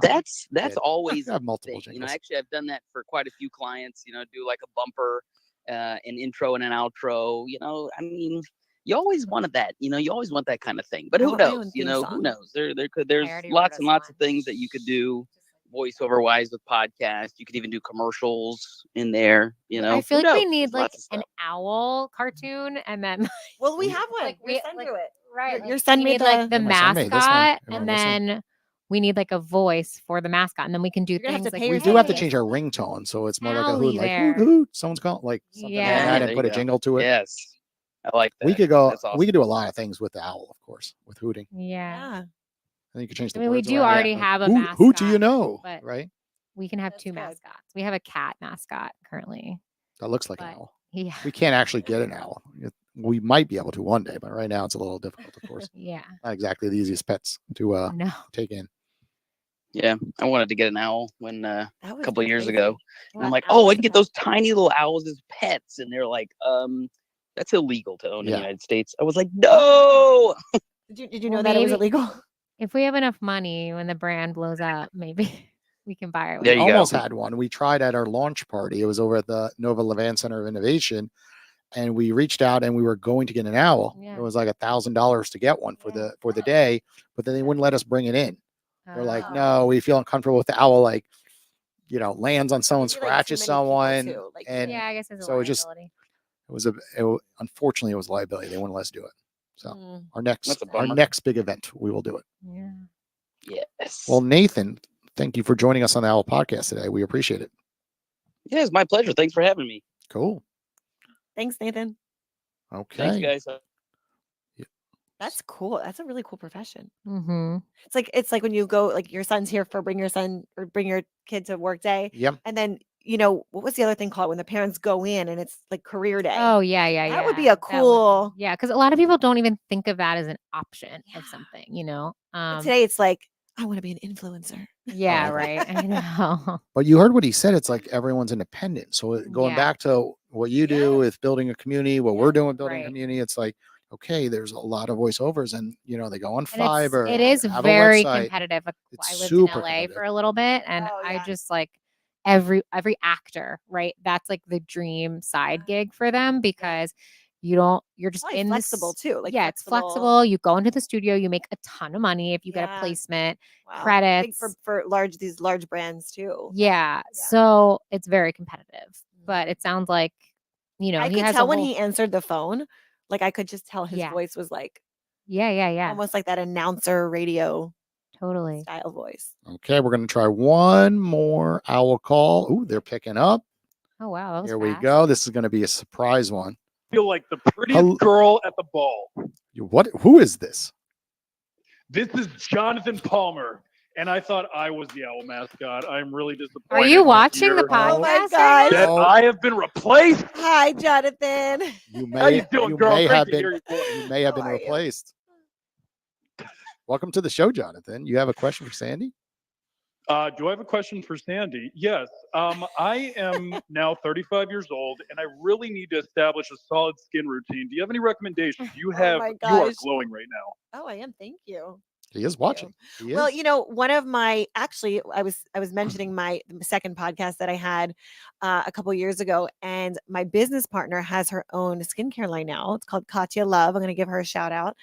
That's always I have multiple jingles. Actually, I've done that for quite a few clients. Do like a bumper. an intro and an outro. I mean, you always wanted that. You always want that kind of thing. But who knows? Who knows? There's lots and lots of things that you could do voiceover wise with podcasts. You could even do commercials in there. I feel like we need like an owl cartoon, and then well, we have one. like Your son drew it. Right. Your son made like the Yeah, my son made this one. mascot, Yeah, and my son- then we need like a voice for the mascot, and then we can do You're gonna have things to like pay We your do have to Hey. change our ringtone, so it's more like a Owie hoot, like there. hoot hoot. Someone's calling, like something Yeah. like that, There and you put a go. jingle to it. Yes, I like that. We could go. That's awesome. We could do a lot of things with the owl, of course, with hooting. Yeah. And you could change the I mean, we words do around. already Like, have a who do you mascot, know? but- Right? We can have That's 2 good. mascots. We have a cat mascot currently. That looks like an But- owl. Yeah. We can't actually get an owl. We might be able to one day, but right now it's a little difficult, of course. Yeah. Not exactly the easiest pets to No. take in. Yeah, I wanted to get an owl when a That was couple of years crazy. ago. And I'm An like, owl I as can a get pet. those tiny little owls as pets, and they're like, that's illegal to own in Yeah. the United States. I was like, no. Did you Well, know that it was maybe- illegal? If we have enough money when the brand blows up, maybe we can buy it. There We you go. almost had one. We tried at our launch party. It was over at the Nova Levan Center of Innovation. And we reached out and we were going to get an owl. Yeah. It was like $1,000 to get one for the day, but then they wouldn't let us bring it in. They're like, Oh. no, we feel uncomfortable with the owl, like, lands on someone, Maybe, like, scratches too many people, someone. too, like, And Yeah, I guess it's a so it just- liability. unfortunately it was liability. They wouldn't let us do it. So Mm. our That's next a our bummer. next big event, we will do it. Yeah. Yes. Well, Nathan, thank you for joining us on the Owl podcast today. We appreciate it. Yeah, it's my pleasure. Thanks for having me. Cool. Thanks, Nathan. Thanks, Okay. guys. That's cool. That's a really cool profession. Mm-hmm. It's like when you go, like your son's here for bring your kid to work day, Yep. and then what was the other thing called when the parents go in and it's like career day? Oh yeah, yeah, That yeah. would be a cool. Yeah, because a lot of people don't even think of that as an option Yeah. of something. But today it's like I want to be an influencer. Yeah, Oh. right. I know. But you heard what he said. It's like everyone's independent. So going Yeah. back to what you do Yeah. with building a community, what we're doing with building a Right. community, it's like, okay, there's a lot of voiceovers and they go on And Fiverr. it is have a very website. competitive. It's I lived in super LA competitive. for a little bit, and Oh, I yeah. just like every actor, right? That's like the dream side gig for them because you're just Probably in flexible this. too. Like Yeah, it's flexible. You go into the studio, you make a ton of money if you get a Yeah. placement. Wow. Big Credits. for these large brands too. Yeah, Yeah. so it's very competitive. But it sounds like I he could has tell a when whole, he answered the phone. Like I could just tell his Yeah. voice was like yeah, almost like that announcer radio totally. style voice. Okay, we're going to try one more owl call. Ooh, they're picking up. Oh wow, that was Here we fast. go. This is going to be a surprise one. Feel like the prettiest Hel- girl at the ball. What? Who is this? This is Jonathan Palmer, and I thought I was the owl mascot. I'm really disappointed. Are you to watching the hear Oh my podcast? gosh. that Oh. I have been replaced. Hi, Jonathan. You How you may doing, you girl? may Great have to been hear your voice. you may have How been are you? replaced. Welcome to the show, Jonathan. You have a question for Sandy? Do I have a question for Sandy? Yes. I am now 35 years old, and I really need to establish a solid skin routine. Do you have any recommendations? You Oh have. my You are gosh. glowing right now. Oh, I am. Thank you. He is watching. He Well, is. one of my actually, I was mentioning my second podcast that I had a couple years ago, and my business partner has her own skincare line now. It's called Katya Love. I'm going to give her a shout out.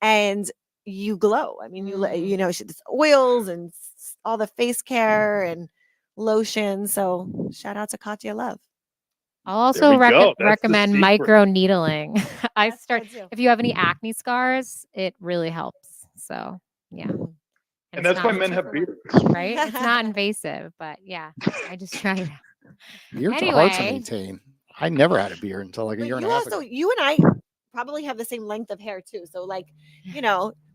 And you glow. I mean, it's oils and all the face care and lotion. So shout out to Katya Love. I'll There also we go. That's the recommend secret. micro needling. That's good too. If you have any acne scars, it really helps. So yeah. Mm. And it's that's why not- men have beards. right? It's not invasive, but yeah, I just tried it. Beards are hard to anyway. maintain. I never had a beard until like a But year and you a half also, ago. you and I probably have the same length of hair too. So like,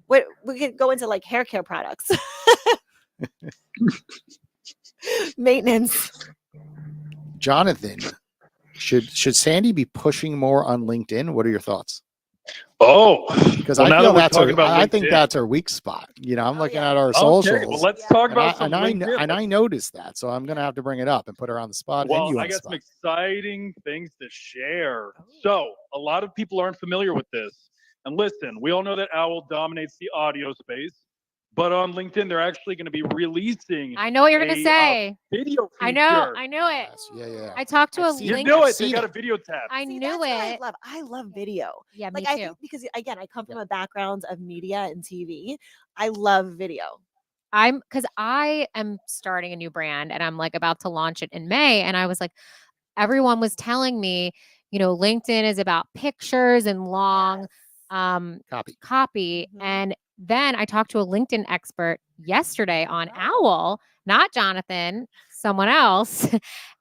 what we could go into like hair care products. Maintenance. Jonathan, should Sandy be pushing more on LinkedIn? What are your thoughts? Oh, Because well, I now feel that we're that's talking about I think LinkedIn. that's our weak spot. I'm looking yeah. at our Okay, socials. well, let's talk about some and LinkedIn. I noticed that, so I'm gonna have to bring it up and put her on the spot. and Well, you on I the got some spot. exciting things to share. So, a lot of people aren't familiar with this. And listen, we all know that Owwll dominates the audio space. but on LinkedIn, they're actually going to be releasing. I know what you're going to say. Video feature. I knew it. Yeah. I talked to I've a seen You link. knew I've it. They seen got it. a video tab. I See, knew that's what it. I love video. Yeah, me Like I too. think because again, I come from a background of media and TV. I love video. Because I am starting a new brand and I'm like about to launch it in May. And I was like, everyone was telling me, LinkedIn is about pictures and long copy. Mhm. And then I talked to a LinkedIn expert yesterday on Owwll, not Jonathan, someone else.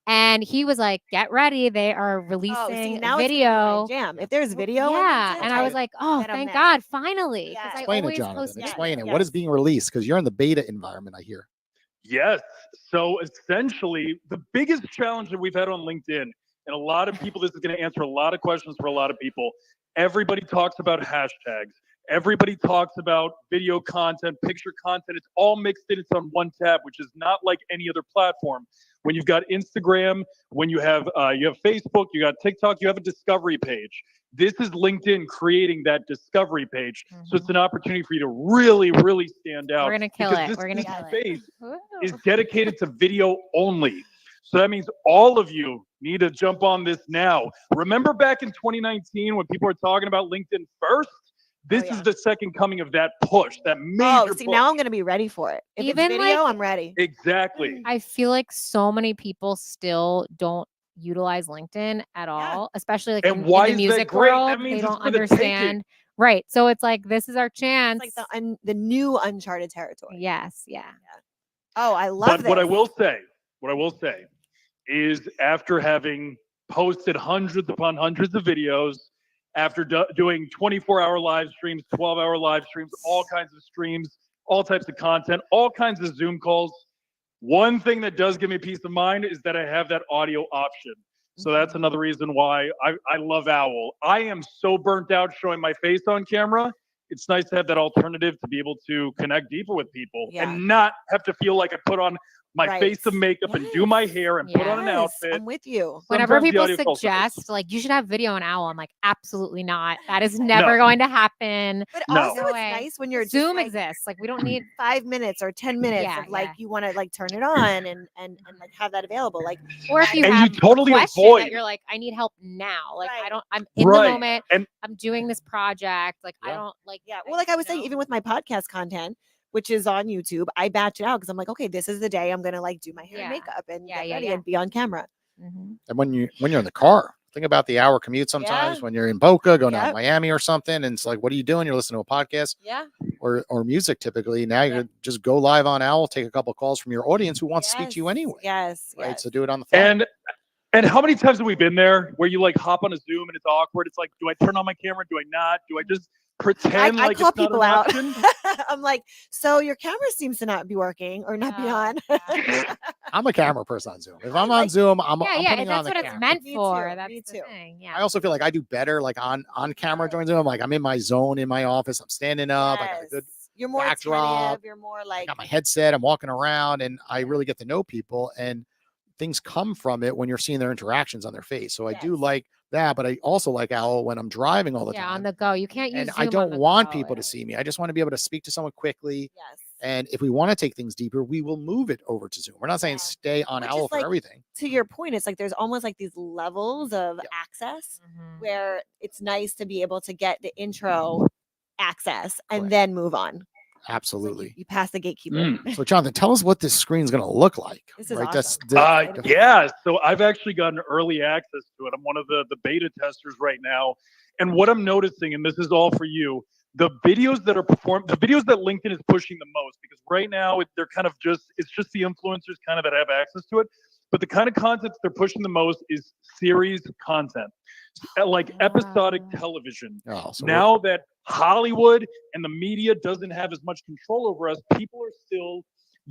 And he was like, get ready. They are releasing now video. It's my jam. If there's video, on Yeah. LinkedIn, And I was like, oh, then I'm thank there. God, finally. Because Yes. I Explain it, always Jonathan. post Explain it. videos. What is being released? Because you're in the beta environment, I hear. Yes. So essentially, the biggest challenge that we've had on LinkedIn, and a lot of people, this is going to answer a lot of questions for a lot of people. Everybody talks about hashtags. Everybody talks about video content, picture content. It's all mixed in. It's on one tab, which is not like any other platform. When you've got Instagram, when you have Facebook, you got TikTok, you have a discovery page. This is LinkedIn creating that discovery page. So it's an opportunity for you to really, really stand out. We're going to kill because it. We're going to kill space it. is dedicated to video only. So that means all of you need to jump on this now. Remember back in 2019 when people were talking about LinkedIn first? This is the second coming of that push, that major push. Now I'm going to be ready for it. If Even it's video, like- I'm ready. Exactly. I feel like so many people still don't utilize LinkedIn at all, especially like And in why the is that music great? world. That means They it's don't for the taking. understand. Right. So it's like, this is our chance. It's like the new uncharted territory. Yes. Yeah. Oh, I love But this. what I will say is after having posted hundreds upon hundreds of videos, after doing 24-hour live streams, 12-hour live streams, all kinds of streams, all types of content, all kinds of Zoom calls, one thing that does give me peace of mind is that I have that audio option. So that's another reason why I love Owwll. I am so burnt out showing my face on camera. It's nice to have that alternative to be able to connect deeper with people and not have to feel like I put on my face of makeup and do my hair and put on an outfit. I'm with you. Whenever Sometimes the people audio falls suggest, like, you should have video on Owwll, I'm like, absolutely not. That is never going to happen. But No. also, No it's way. nice when you're Zoom just, exists. Like, we don't need 5 minutes or 10 minutes of like you want to like turn it on and like have that available. Like, or if you And have you totally a question avoid. that you're like, I need help now. Like, Right. I'm in Right. the moment. And I'm doing this project. Like, I Yeah. don't like. well, like I was saying, even with my podcast content, which is on YouTube, I batch it out because I'm like, okay, this is the day I'm gonna like do my hair and makeup and get ready and be on camera. Mhm. And when you're in the car, think about the hour commute sometimes when you're in Boca, going down to Miami or something, and it's like, what are you doing? You're listening to a podcast or music typically. Now you just go live on Owwll, take a couple of calls from your audience who wants to speak to you anyway. Yes. Right. So do it on the phone. And how many times have we been there where you like hop on a Zoom and it's awkward? It's like, do I turn on my camera? Do I not? Do I just pretend I like call it's not people an out. option? I'm like, so your camera seems to not be working or not be on. I'm a camera person on Zoom. If I'm on Zoom, I'm putting if on that's the what camera. it's meant Me for. too, That's me the too. thing. Yeah. I also feel like I do better like on camera during Zoom. Like I'm in my zone in my office. I'm standing up. I got a good You're more backdrop. attentive. You're more I like got my headset. I'm walking around and I really get to know people and things come from it when you're seeing their interactions on their face. So I do like that, but I also like Owwll when I'm driving all the time. on the go. You can't use And Zoom I on don't the want go. people to see me. I just want to be able to speak to someone quickly. Yes. And if we want to take things deeper, we will move it over to Zoom. We're not saying stay on Which Owwll is for like- everything. To your point, it's like there's almost like these levels of access where it's nice to be able to get the intro access and then move on. Absolutely. You pass the gatekeeper. So Jonathan, tell us what this screen's going to look like. This is right? awesome. Yeah, so I've actually gotten early access to it. I'm one of the beta testers right now. And what I'm noticing, and this is all for you, the videos that are the videos that LinkedIn is pushing the most, because right now they're kind of it's just the influencers kind of that have access to it. But the kind of content they're pushing the most is series content, like episodic television. So now that Hollywood and the media doesn't have as much control over us, people are still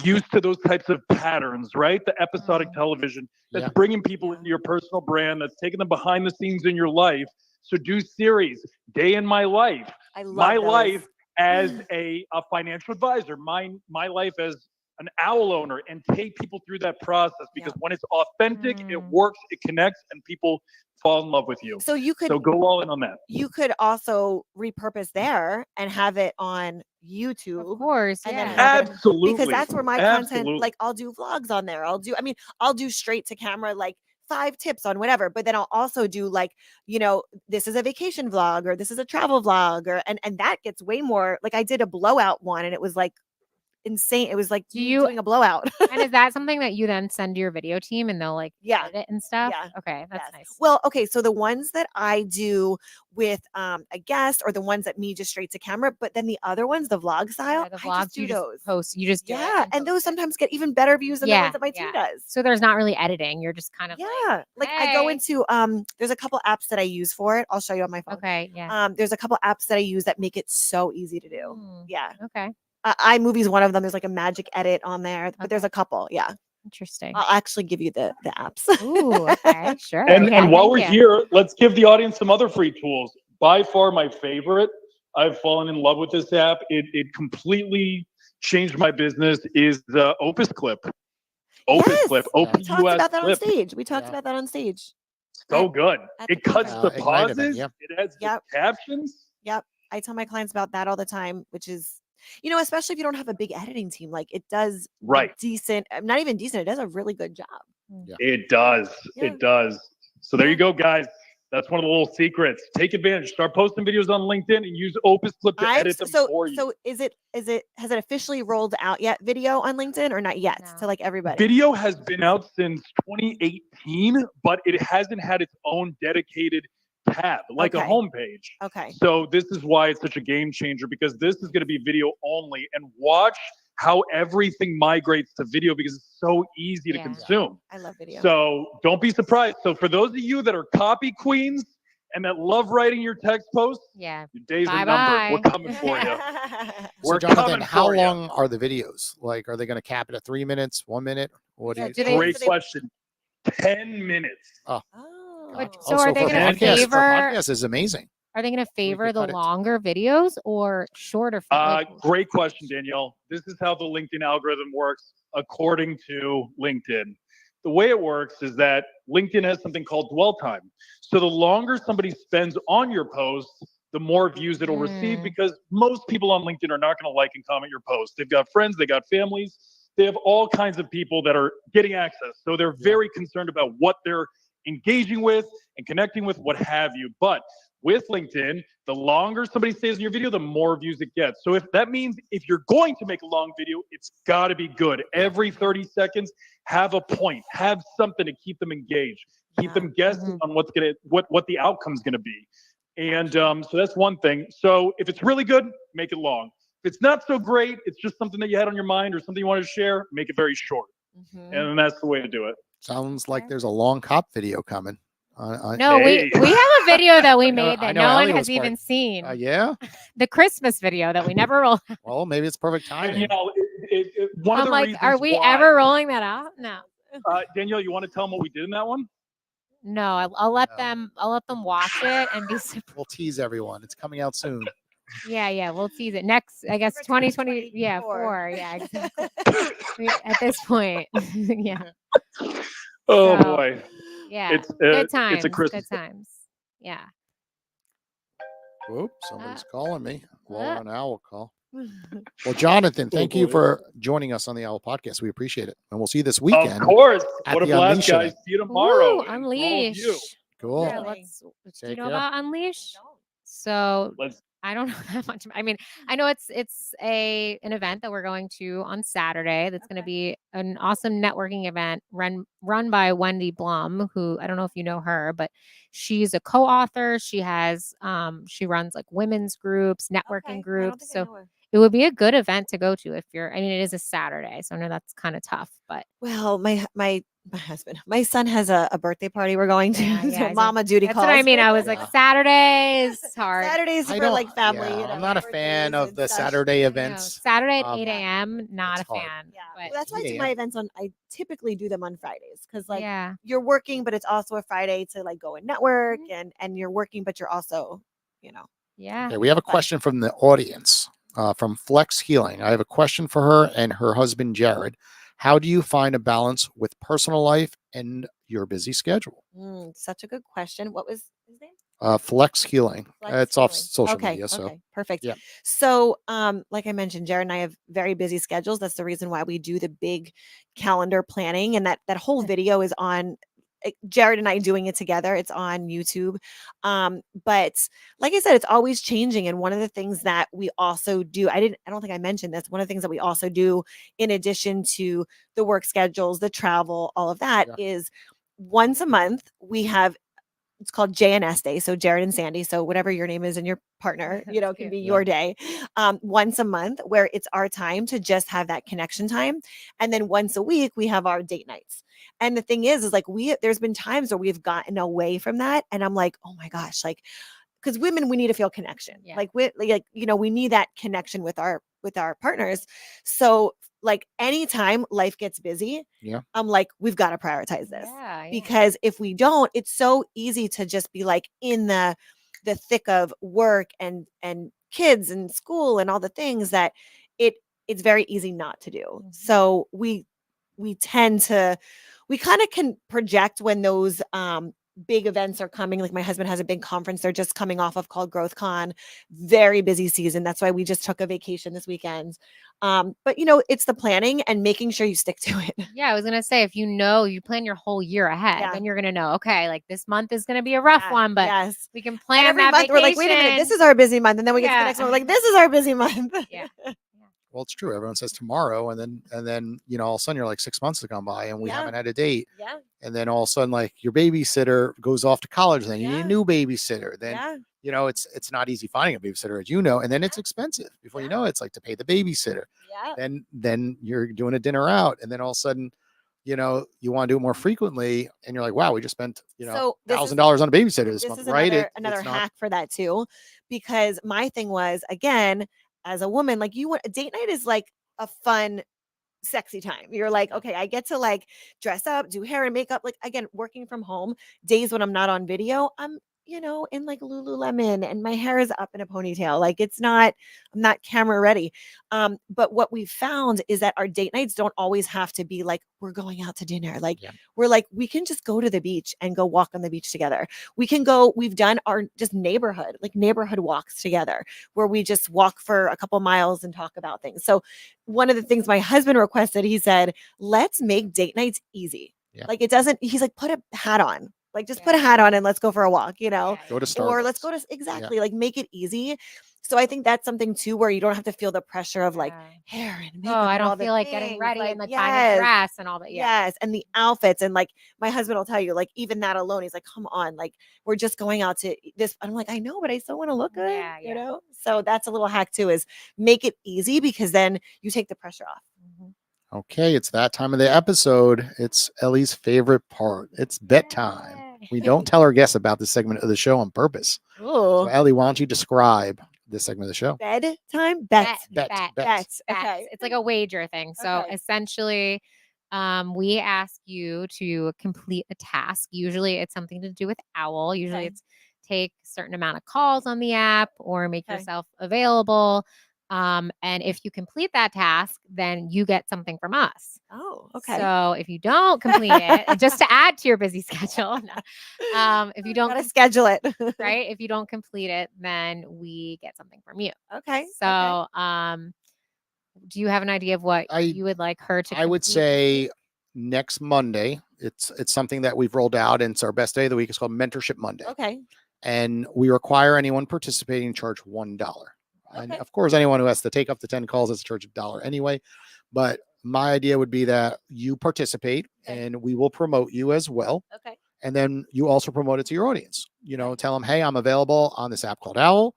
used to those types of patterns, right? The episodic television that's bringing people into your personal brand, that's taking them behind the scenes in your life. So do series, day in my life, I love my those. life as a financial advisor, my life as an Owwll owner, and take people through that process, because when it's authentic, it works, it connects, and people fall in love with you. So you could go all in on that. You could also repurpose there and have it on YouTube. Of course, And then yeah. have it, Absolutely. because that's where my Absolutely. content, like I'll do vlogs on there. I'll do straight to camera, like 5 tips on whatever, but then I'll also do like, this is a vacation vlog, or this is a travel vlog, and that gets way more. Like I did a blowout one, and it was like insane. It was like doing a blowout. And is that something that you then send to your video team and they'll like edit it and stuff? Yeah. Okay, that's nice. Well, okay, so the ones that I do with a guest, or the ones that me just straight to camera, but then the other ones, the vlog style, the I vlogs just do you those. just post. You just do it and those sometimes get even better views than the ones that my team does. So there's not really editing. You're just kind of like I go into there's a couple apps that I use for it. I'll show you on my phone. Okay, yeah. There's a couple apps that I use that make it so easy to do. Yeah. Okay. iMovie's one of them. There's like a magic edit on there, but there's a couple. Yeah. Interesting. I'll actually give you the apps. Ooh, okay, sure. And while we're here, let's give the audience some other free tools. By far my favorite, I've fallen in love with this app. It completely changed my business, is the Opus Clip. Opus Clip. We talked about that on stage. We talked about that on stage. So good. It cuts the Ignite event, pauses. yep. It has the captions. Yep. I tell my clients about that all the time, which is, especially if you don't have a big editing team, like it does decent, not even decent. It does a really good job. Yeah. It does. Yeah. It does. So there you go, guys. That's one of the little secrets. Take advantage. Start posting videos on LinkedIn and use Opus Clip to edit them for you. So has it officially rolled out yet, video on LinkedIn, or not yet to like everybody? Video has been out since 2018, but it hasn't had its own dedicated tab, like a homepage. Okay. So this is why it's such a game changer, because this is going to be video only, and watch how everything migrates to video, because it's so easy to consume. I love video. So don't be surprised. So for those of you that are copy queens and that love writing your text posts, your days are numbered. We're coming for you. So Jonathan, how long are the videos? Like, are they going to cap it at 3 minutes, 1 minute? What do you? Great question. 10 minutes. Oh. So are they going to favor? Podcast is amazing. Are they going to favor the longer videos or shorter? Great question, Danielle. This is how the LinkedIn algorithm works according to LinkedIn. The way it works is that LinkedIn has something called dwell time. So the longer somebody spends on your post, the more views it'll receive, because most people on LinkedIn are not going to like and comment your post. They've got friends, they got families, they have all kinds of people that are getting access. So they're very concerned about what they're engaging with and connecting with, what have you. But with LinkedIn, the longer somebody stays in your video, the more views it gets. So if that means if you're going to make a long video, it's got to be good. Every 30 seconds, have a point, have something to keep them engaged, keep them guessing on what the outcome's going to be. And so that's one thing. So if it's really good, make it long. If it's not so great, it's just something that you had on your mind or something you wanted to share, make it very short. And that's the way to do it. Sounds like there's a long cop video coming. No, we have a video that we made that no one has even seen. Yeah, the Christmas video that we never rolled. Well, maybe it's perfect timing. One of the like, reasons are we why, ever rolling that out? No. Danielle, you want to tell them what we did in that one? No, I'll let them. I'll let them watch it and be. We'll tease everyone. It's coming out soon. Yeah, we'll tease it next. I guess 2020. Yeah, 4. Yeah, exactly. At this point, yeah. Oh boy. Yeah, it's good times. It's a Christmas. Good times. Yeah. Whoop! Somebody's calling me. Well, on an Owwll call. Well, Jonathan, thank you for joining us on the Owwll podcast. We appreciate it, and we'll see you this weekend. Of course. What a the blast, Unleash guys! event. See you tomorrow. Ooh, Unleash. Cool. Yeah, do you know about Unleash? So I don't know that much. I mean, I know it's an event that we're going to on Saturday. That's going to be an awesome networking event run by Wendy Blum, who I don't know if you know her, but she's a co-author. She has she runs like women's groups, networking groups. So it would be a good event to go to if you're. I mean, it is a Saturday, so I know that's kind of tough. But well, my husband, my son has a birthday party we're going to. So mama duty that's calls. what I mean. I was like, Saturdays hard. Saturdays for like family. Yeah, I'm not a fan of the Saturday events. Saturday at 8 a.m. Not a fan. Yeah, but that's why I do my events on. I typically do them on Fridays because like Yeah. you're working, but it's also a Friday to like go and network, and you're working, but you're also, Yeah. Okay, we have a question from the audience. from Flex Healing. I have a question for her and her husband, Jared. How do you find a balance with personal life and your busy schedule? Such a good question. What was his name? Flex Healing. Flex It's off Healing. social Okay, media. So, okay, perfect. yeah. So, like I mentioned, Jared and I have very busy schedules. That's the reason why we do the big calendar planning, and that whole video is on Jared and I doing it together. It's on YouTube. But like I said, it's always changing. And one of the things that we also do, I don't think I mentioned this. One of the things that we also do in addition to the work schedules, the travel, all of that Yeah. is once a month we have it's called JNS Day. So Jared and Sandy. So whatever your name is and your partner, can Cute. be Yeah. your day. Once a month where it's our time to just have that connection time. And then once a week we have our date nights. And the thing is like there's been times where we've gotten away from that. And I'm like, oh my gosh, like because women we need to feel connection. Yeah. Like we need that connection with our partners. So like anytime life gets busy, Yeah. I'm like, we've got to prioritize this. Yeah, yeah. Because if we don't, it's so easy to just be like in the thick of work and kids and school and all the things that it's very easy not to do. Mhm. So we tend to we kind of can project when those big events are coming. Like my husband has a big conference they're just coming off of called Growth Con. Very busy season. That's why we just took a vacation this weekend. But it's the planning and making sure you stick to it. Yeah, I was gonna say if you plan your whole year ahead, Yeah. then you're gonna know. Okay, like this month is gonna be a rough Yeah, one, but yes. we can And plan every that month vacation. we're like, wait a minute, this is our busy month. And then we get to the Yeah. next one, we're like, this is our busy month. Yeah. Well, it's true. Everyone says tomorrow, and then all of a sudden you're like 6 months have gone by and we Yeah. haven't had a date. Yeah. And then all of a sudden, like your babysitter goes off to college, then you need Yeah. a new babysitter. Then Yeah. it's not easy finding a babysitter, as you know, and then it's expensive. Before you know it, it's like to pay the babysitter. Yeah. Then you're doing a dinner out, and then all of a sudden, you want to do it more frequently, and you're like, wow, we just spent So this is- $1,000 on a babysitter this This month, is right? another It's not. hack for that too, because my thing was again, as a woman, like a date night is like a fun, sexy time. You're like, okay, I get to like dress up, do hair and makeup. Like again, working from home, days when I'm not on video, I'm in like Lululemon and my hair is up in a ponytail. Like I'm not camera ready. But what we found is that our date nights don't always have to be like we're going out to dinner. Like Yeah. we're like, we can just go to the beach and go walk on the beach together. We've done our just neighborhood walks together where we just walk for a couple miles and talk about things. So one of the things my husband requested, he said, let's make date nights easy. Yeah. Like he's like, put a hat on. Like just put a Yeah. hat on and let's go for a walk, Go to or let's Starbucks. go to exactly like make it easy. So I think that's something too where you don't have to feel the pressure of like hair and makeup. Oh, I and all don't the feel like getting things. ready Like, and like buying a dress and all that. Yeah. Yes, and the outfits and like my husband will tell you like even that alone he's like come on like we're just going out to this. I'm like I know but I still want to look good, Yeah. So that's a little hack too is make it easy because then you take the pressure off. Okay, it's that time of the episode. It's Ellie's favorite part. It's bedtime. Yay. We don't tell our guests about this segment of the show on purpose. So, Ooh, Ellie, why don't you describe this segment of the show? bedtime, Bet. bets. Okay, It's like a wager thing. So Okay. essentially, we ask you to complete a task. Usually it's something to do with Owwll. Usually Okay. it's take a certain amount of calls on the app or make Okay. yourself available. And if you complete that task, then you get something from us. Oh, okay. So if you don't complete it, just to add to your busy schedule, if you don't Gotta schedule it. right, if you don't complete it, then we get something from you. Okay. So, do you have an idea of what you would like her to I would complete? say next Monday. It's something that we've rolled out, and it's our best day of the week. It's called Mentorship Monday. Okay. And we require anyone participating to charge $1. And Okay. of course, anyone who has to take up to 10 calls has to charge $1 anyway. But my idea would be that you participate Okay. and we will promote you as well. Okay. And then you also promote it to your audience. Tell them, hey, I'm available on this app called Owwll.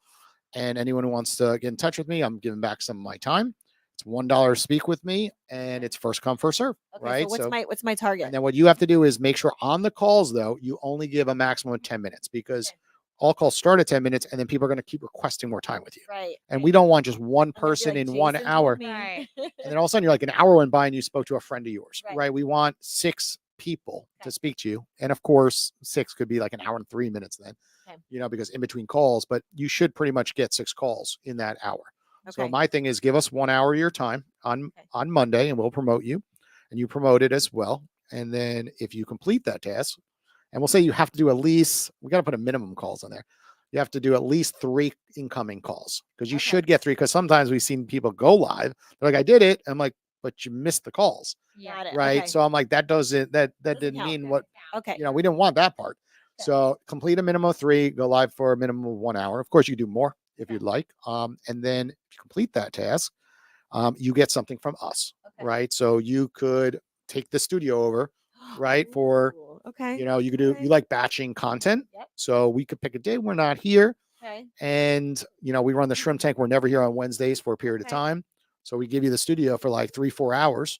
And anyone who wants to get in touch with me, I'm giving back some of my time. It's $1 speak with me, and it's first come, first serve. Okay. Right. So what's my target? And then what you have to do is make sure on the calls, though, you only give a maximum of 10 minutes because all calls start at 10 minutes and then people are going to keep requesting more time with you. Right. And we don't want just one And they'd be person like, in 1 "Jason hour. told me." Right. And then all of a sudden you're like an hour went by and you spoke to a friend of yours, Right. right? We want 6 people Okay. to speak to you. And of course, 6 could be like an hour and 3 minutes then, Okay. because in between calls, but you should pretty much get 6 calls in that hour. So Okay. my thing is give us 1 hour of your time on Monday and we'll promote you, and you promote it as well. And then if you complete that task, and we'll say you have to do at least, we got to put a minimum calls on there. You have to do at least 3 incoming calls, because you should get 3. Because sometimes we've seen people go live. They're like, I did it. I'm like, but you missed the calls. Got it. Right. Okay. So I'm like, that didn't count. mean what, Okay. we didn't want that part. So complete a minimum of 3, go live for a minimum of 1 hour. Of course, you do more if you'd like. And then if you complete that task, you get something from us. Right. So you could take the studio over, right? For, Ooh, okay. you could do, you like batching content. Yep. So we could pick a day we're not here. Okay. And, we run the shrimp tank. We're never here on Wednesdays for a period of time. So we give you the studio for like 3-4 hours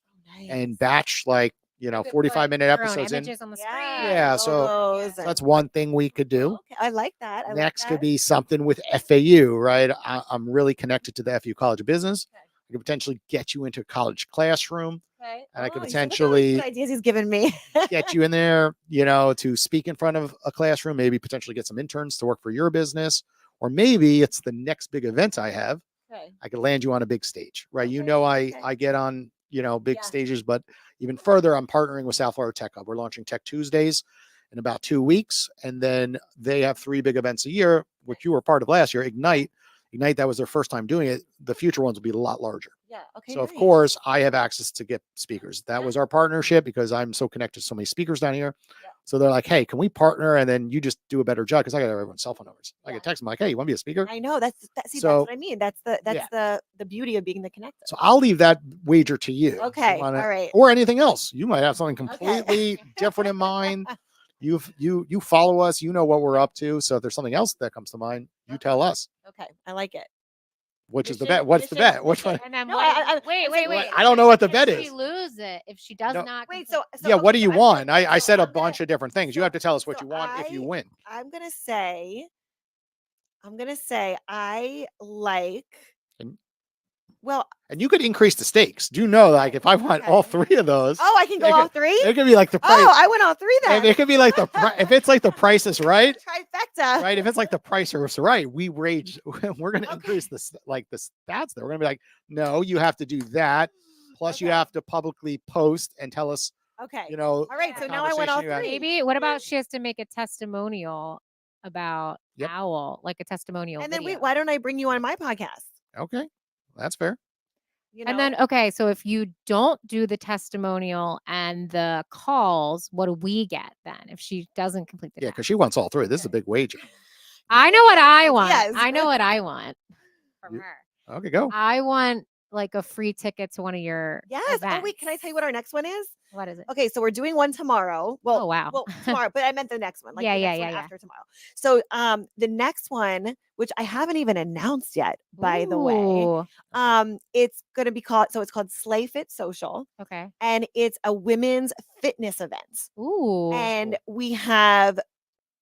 and batch like, 45-minute episodes in. Images on the screen. Yeah, so that's one thing we could do. Okay, I like that. Next could be something with FAU, right? I'm really connected to the FAU College of Business. I could potentially get you into a college classroom. Okay. And I could Good potentially ideas he's given me. get you in there, to speak in front of a classroom, maybe potentially get some interns to work for your business. Or maybe it's the next big event I have. Okay. I could land you on a big stage, right? Okay. I get on, big stages, but even further, I'm partnering with South Florida Tech Hub. We're launching Tech Tuesdays in about 2 weeks. And then they have 3 big events a year, which you were part of last year. Ignite, that was their first time doing it. The future ones will be a lot larger. Yeah. Okay. So of course I have access to get speakers. That was our partnership, because I'm so connected to so many speakers down here. Yeah. So they're like, hey, can we partner? And then you just do a better job, because I got everyone's cell phone numbers. I get text them like, hey, you want to be a speaker? I know that's So- what I mean. That's the beauty of being the connector. So I'll leave that wager to you. Okay. You wanna- All right. Or anything else. You might have something completely different in mind. You follow us, you know what we're up to. So if there's something else that comes to mind, you tell us. Okay. I like it. Which is the bet? What's the bet? Which one? And then No, wait. I don't know what the bet If is. she lose it, if she does No. not. Wait. complete- So Yeah, what do you I'm want? gonna- I said a I'm gonna- bunch of different things. You have to tell us what so you want if you win. I'm gonna say I like. And- Well, And you could increase the stakes. Do you know, like, if I want all 3 of those, I can go It all could- 3. it could be like the price. Oh, I went all 3 then. It could be like if it's like the price is right, Trifecta. right? If it's like the price is right, we're going to increase the stats there. We're going to be like, no, you have to do that. Plus you Okay. have to publicly post and tell us, Okay. all All right. Yeah. So now I went all conversation you had. 3. Maybe. What about she has to make a testimonial about Yep. Owwll, like a testimonial And then video. wait, why don't I bring you on my podcast? Okay, that's fair. And then, okay, so if you don't do the testimonial and the calls, what do we get then if she doesn't complete the Yeah, task? because she wants all 3. This is a big wager. I know what I want. Yes. I know what I want from You- her. Okay, go. I want like a free ticket to one of your Yes. Oh wait, can I tell you what our next one is? What is it? Okay, so we're doing one tomorrow. Well, Oh, wow. Well, tomorrow, but I meant the next one. Like Yeah, the yeah, next one yeah, yeah. after tomorrow. So the next one, which I haven't even announced yet, by the way. Ooh, It's gonna be called it's called Slay Fit Social, okay. and it's a women's fitness event. Ooh. And we have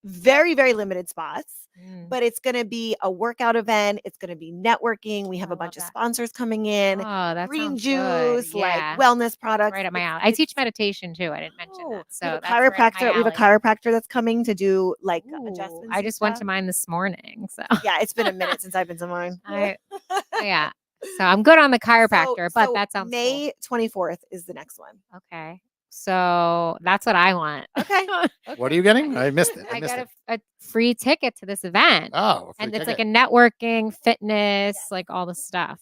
very, very limited spots. Mm. But it's going to be a workout event. It's going to be networking. We have I a bunch love of that. sponsors coming in. Oh, that Green sounds good. juice, Yeah. like wellness products. Right up my It's- alley. I teach it's- meditation too. I didn't mention Oh, that. So we have a that's right up my chiropractor. We have a alley. chiropractor that's coming to do like Ooh, adjustments. I and just went to stuff. mine this morning. So Yeah, it's been a minute since I've been to mine. yeah. So I'm good on the chiropractor, but So that sounds May 24th is the next one. cool. Okay. So that's what I want. Okay. What are you getting? I missed it. I I missed got it. a free ticket to this event. Oh, And it's like a networking, fitness, like all the stuff.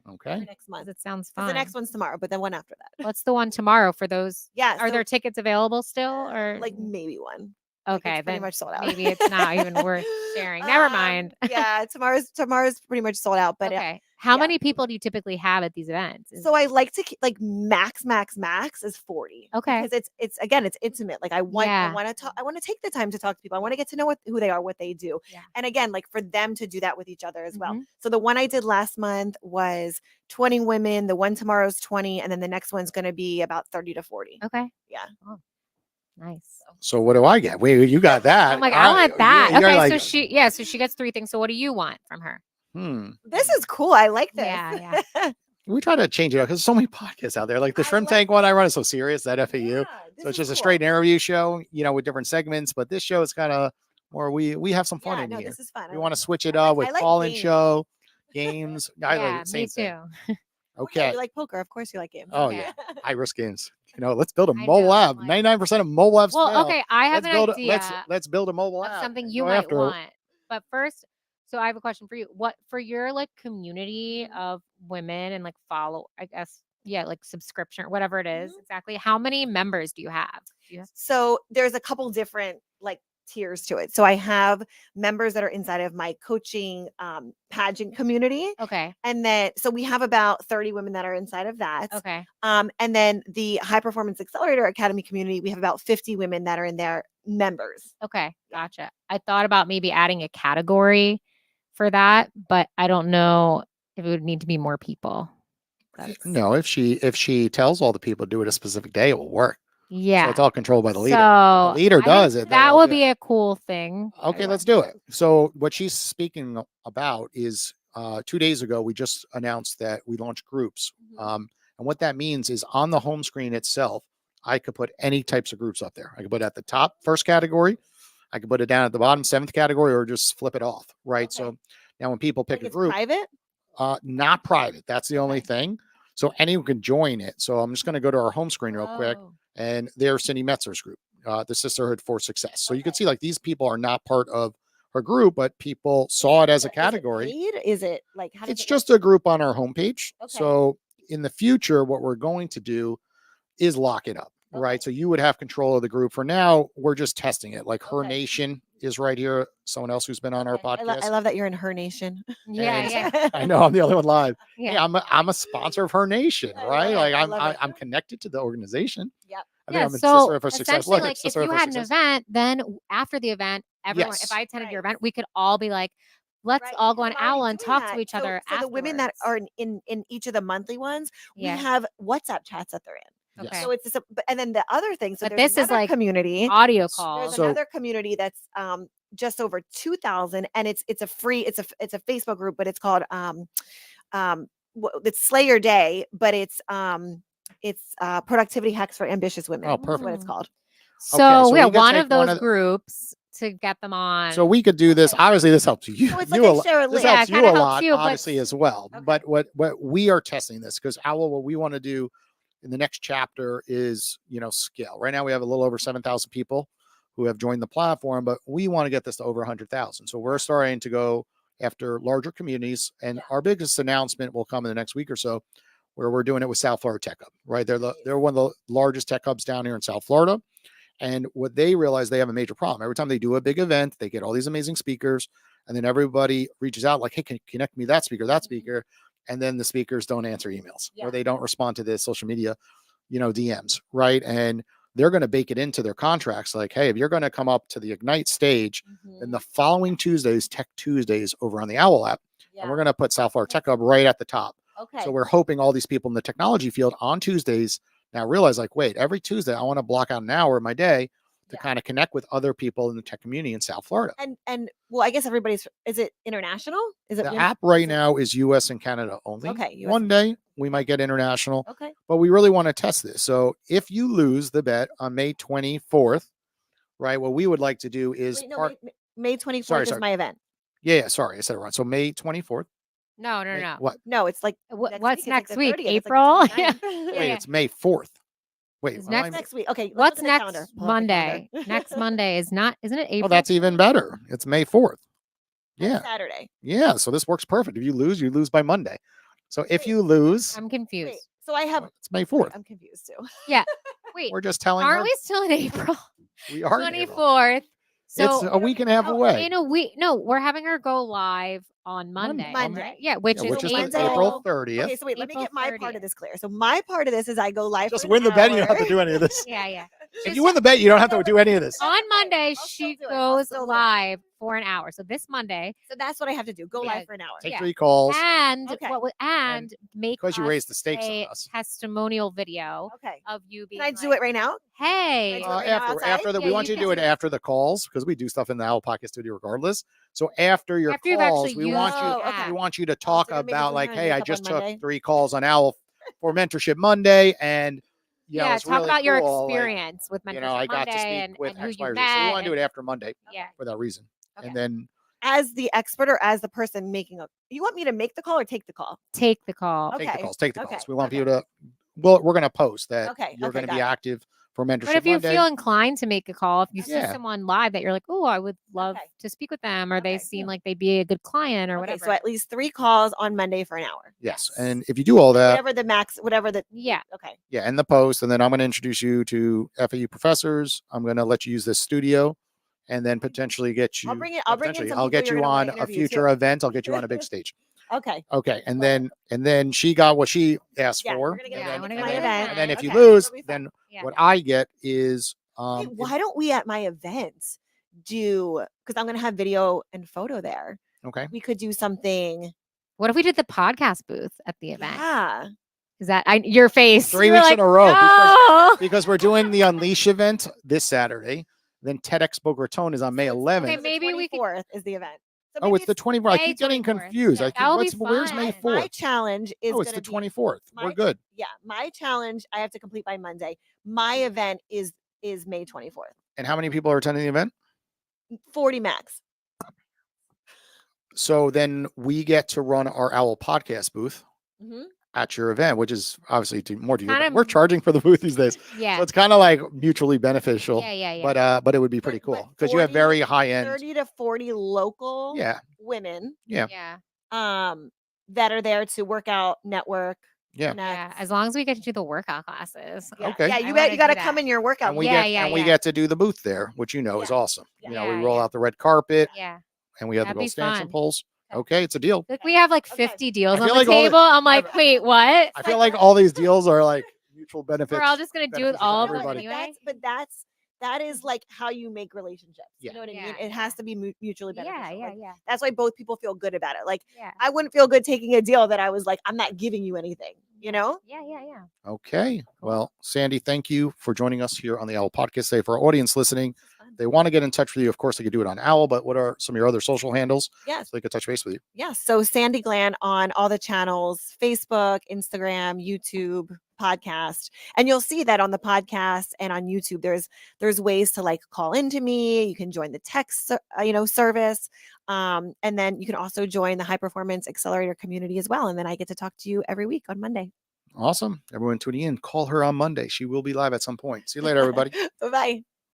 okay. Next month. It sounds 'Cause fun. the next one's tomorrow, but then one after that. What's the one tomorrow for those? Yeah. Are so, there tickets available still or like maybe one? Like, okay, it's pretty then much sold out. maybe it's not even worth sharing. Never mind. Yeah, tomorrow's pretty much sold out. But Okay. How yeah. many people do you typically have at these events? so I like to keep like max is 40. Okay. Because it's again it's intimate. Like I want Yeah. to talk. I want to take the time to talk to people. I want to get to know who they are, what they do, Yeah. and again like for them to do that with each other as well. Mhm. So the one I did last month was 20 women. The one tomorrow's 20, and then the next one's going to be about 30 to 40. Okay. Yeah. Oh, nice. So what do I get? Wait, you got that. I'm like, I want that. you're Okay, like, so she gets 3 things. So what do you want from her? This is cool. I like this. Yeah, yeah. we try to change it up because there's so many podcasts out there. Like the I Shrimp like Tank one I run is so serious, that FAU. Yeah, So this it's just is a cool. straight interview show, with different segments. But this show is kind of more we have some fun Yeah, in no, here. this is fun. We I want to like switch it I up like- with I like call-in gaming. show. games. Yeah, Same me thing. too. Okay. You like poker, of course you like games. Oh Yeah. yeah, high risk games. Let's build a I mobile know, app. like- 99% of mobile apps Well, fail. okay, I have Let's an build idea let's build a mobile of app. something and you go might after it. want. But first, so I have a question for you. What for your like community Mhm. of women and like follow, I guess, yeah, like subscription or whatever it is Mhm. exactly. How many members do you have? Do you have- So there's a couple different like tiers to it. So I have members that are inside of my coaching pageant community. Okay. And then so we have about 30 women that are inside of that. Okay. And then the High Performance Accelerator Academy community, we have about 50 women that are in there members. Okay. Gotcha. I thought about maybe adding a category for that, but I don't know if it would need to be more people. No, if she tells all the people to do it a specific day, it will work. Yeah. So it's all controlled by the leader. So The leader I think does it. That they'll would do it. be a cool thing. Okay, let's do it. So what she's speaking about is 2 days ago, we just announced that we launched groups. Mhm. And what that means is on the home screen itself, I could put any types of groups up there. I could put it at the top, first category. I could put it down at the bottom, seventh category, or just flip it off. Right. Okay. So now when people pick Like a it's group, private. not private. That's the only Okay. thing. So anyone can join it. So I'm just going to go to our home screen real quick. Oh. And there's Cindy Metzer's group, the Sisterhood for Success. So you can see like these people are not part of her group, but people saw it as a category. Is it paid? Is it like how does It's it just a group on our homepage. Okay. So in the future, what we're going to do is lock it up, right? Okay. So you would have control of the group. For now, we're just testing it. Like Her Okay. Nation is right here. Someone else who's been on our Okay. I podcast. love that you're in Her Nation. Yeah. And Yeah. I know I'm the only one live. Yeah. Hey, I'm a sponsor of Her Nation, I love right? it. Like I love it. I'm connected to the organization. Yep. I think Yeah, I'm a so Sisterhood for Success. essentially, Look, like if Sisterhood you for had an Success. event, then after the event, everyone, Yes. if I attended your Right. event, we could all be like, let's Right, all go because on I'm already Owwll and doing talk to that. each other So the women that afterwards. are in each of the monthly ones, we Yeah. have WhatsApp chats that they're in. Okay. So it's just and then the other thing. So But there's this is another like community. audio There's calls. So- another community that's just over 2,000, and it's a free. It's a Facebook group, but it's called it's Slay Your Day, but it's productivity hacks for ambitious women. Oh, That's what perfect. it's called. So, so we yeah, could one take of those one of the- groups to get them on. So we could do this. Okay. Obviously, this helps you. So it's you like a I lot. share a This link. Yeah, helps you kinda a helps lot, you, but- obviously, as well. Okay. But what we are testing this because Owwll, what we want to do in the next chapter is scale. Right now we have a little over 7,000 people who have joined the platform, but we want to get this to over 100,000. So we're starting to go after larger communities, and our biggest announcement will come in the next week or so, where we're doing it with South Florida Tech Hub. Right, they're one of the largest tech hubs down here in South Florida. And what they realize, they have a major problem. Every time they do a big event, they get all these amazing speakers, and then everybody reaches out like, hey, can you connect me that speaker? And then the speakers don't answer emails Yeah. or they don't respond to the social media, DMs, right? And they're going to bake it into their contracts. Like, hey, if you're going to come up to the Ignite stage, then the following Tuesdays, Tech Tuesdays over on the Owwll app, and we're going to put South Florida Tech Hub right at the top. Okay. So we're hoping all these people in the technology field on Tuesdays now realize like, wait, every Tuesday I want to block out an hour of my day to kind of connect with other people in the tech community in South Florida. And well, I guess is it international? Is it The app right now is US and Canada only. Okay, US One day we might get international, Okay. but we really want to test this. So if you lose the bet on May 24th, right, what we would like to do is Wait, no, May 24th Sorry, is sorry. my event. yeah, sorry, I said it wrong. So May 24th. no. May- What? No, it's like What's week. It's like next the week? 30th. It's like the April? 29th. Yeah. Wait, it's May 4th. Wait, It's am I- next- Next week. Okay. let's What's look at the calendar. next Pull up the Monday? calendar. Next Monday is not, isn't it April? Oh, that's even better. It's May 4th. That's Yeah. Saturday. Yeah. So this works perfect. If you lose by Monday. So if you lose, I'm confused. Wait, so I have. it's May wait, 4th. I'm confused too. Wait, We're just telling aren't her we still in April? we are in April. 24th. So It's a week and a half away. in a week. No, we're having her go live on Monday. Monday. right? Yeah, which Yeah, is which is Monday. April 30th. Okay, so wait, let me April get my part 30th. of this clear. So my part of this is I go live. Just for win an the bet. You don't have hour. to do any of this. Yeah. If you win the bet, you don't have to do any of this. On Monday, I'll she still do it. I'll goes still do it. live for an hour. So this Monday, So that's what I have to do. Go Yeah. live for an hour. Take Yeah. 3 calls and Okay. and make because you us raised the stakes a on us. testimonial video Okay. of you being. Can I do like, it right now? Hey, Can I do it right now After outside? the, Yeah, we want you you to do can it do it. after the calls because we do stuff in the Owwll Pocket Studio regardless. So after your After you've calls, actually we used want the you. Oh, okay. app. We want you to talk so then maybe about we like, can hey, make I up just on took Monday. 3 calls on Owwll for Mentorship Monday, and yeah, it's talk really about your cool, like, experience with Mentorship I got Monday to speak and with who X, you Y, or Z. met. So we want to do and- it after Monday Yeah. for that reason, Okay. and then as the expert or as the person making you want me to make the call or take the call? Take the call. Okay. Take the Okay. calls. We want Okay. you to, well, we're going to post that Okay. you're Okay, going to got be it. active for Mentorship But if you Monday. feel inclined to make a call, if you see Yeah. someone live that you're like, oh, I would love Okay. to speak with them, or they Okay, seem yeah. like they'd be a good client or Okay, whatever. so at least 3 calls on Monday for an hour. Yes. And if you do all that, Whatever the max, whatever the Yeah. Okay. yeah, and the post, and then I'm going to introduce you to FAU professors. I'm going to let you use this studio, and then potentially get you. I'll bring it. I'll bring in some I'll people get you're you gonna wanna on a interview, future too. event. I'll get you on a big stage. Okay. Okay, and then she got what she asked Yeah, for. we're gonna get Yeah, a I ticket wanna to go my to the event. And then if you Okay, lose, it'll be fun. then Yeah. what I get is Wait, why don't we at my event do, because I'm gonna have video and photo there. okay. We could do something. What if we did the podcast booth at the event? Yeah. Is that your face? 3 You were weeks like, in a row "No." because we're doing the Unleash event this Saturday. Then TEDx Boca Raton is on May 11th. Okay, the maybe we could- 24th is the event. So Oh, maybe it's the 24th. I May keep getting 24th. confused. Yeah, I keep, that'll be where's May fun. 4th? my challenge is Oh, it's gonna the be 24th. We're good. Yeah, my challenge I have to complete by Monday. My event is May 24th. And how many people are attending the event? 40 max. So then we get to run our Owwll podcast booth Mm-hmm. at your event, which is obviously more to you. Kind But of- we're charging for the booth these days, Yeah. so it's kind of like mutually beneficial. Yeah. But it would be pretty cool because you have very high end. 30 to 40 local Yeah, women yeah, that are there to work out, network, yeah. Yeah. connect. As long as we get to do the workout classes. Yeah. Okay. Yeah, I you wanna got to do come that. in your workout. And we Yeah, get we yeah. get to do the booth there, which is awesome. Yeah. We Yeah, roll yeah. out the red carpet, Yeah. and we have That'd the be gold stanchion fun. poles. Okay, it's a deal. Look, we have like Okay. 50 deals I on feel the like all the- table. I'm like, wait, what? I feel like all these deals are like mutual benefits. We're all just gonna do it benefits for all of them everybody. anyway. But that is like how you make relationships. Yeah. You know what I mean? Yeah, It has to be mutually beneficial. Yeah. Like, that's why both people feel good about it. Like Yeah. I wouldn't feel good taking a deal that I was like, I'm not giving you anything, you know? Yeah. Okay. Well, Sandi, thank you for joining us here on the Owwll Podcast today. For our audience listening, they want to get in touch with you. Of course, they could do it on Owwll, but what are some of your other social handles? Yes. So they could touch base with you. Yes. So Sandi Glandt on all the channels, Facebook, Instagram, YouTube, podcast. And you'll see that on the podcast and on YouTube, there's ways to like call into me. You can join the text, service. And then you can also join the High Performance Accelerator community as well. And then I get to talk to you every week on Monday. Awesome. Everyone tuning in, call her on Monday. She will be live at some point. See you later, everybody. Bye-bye.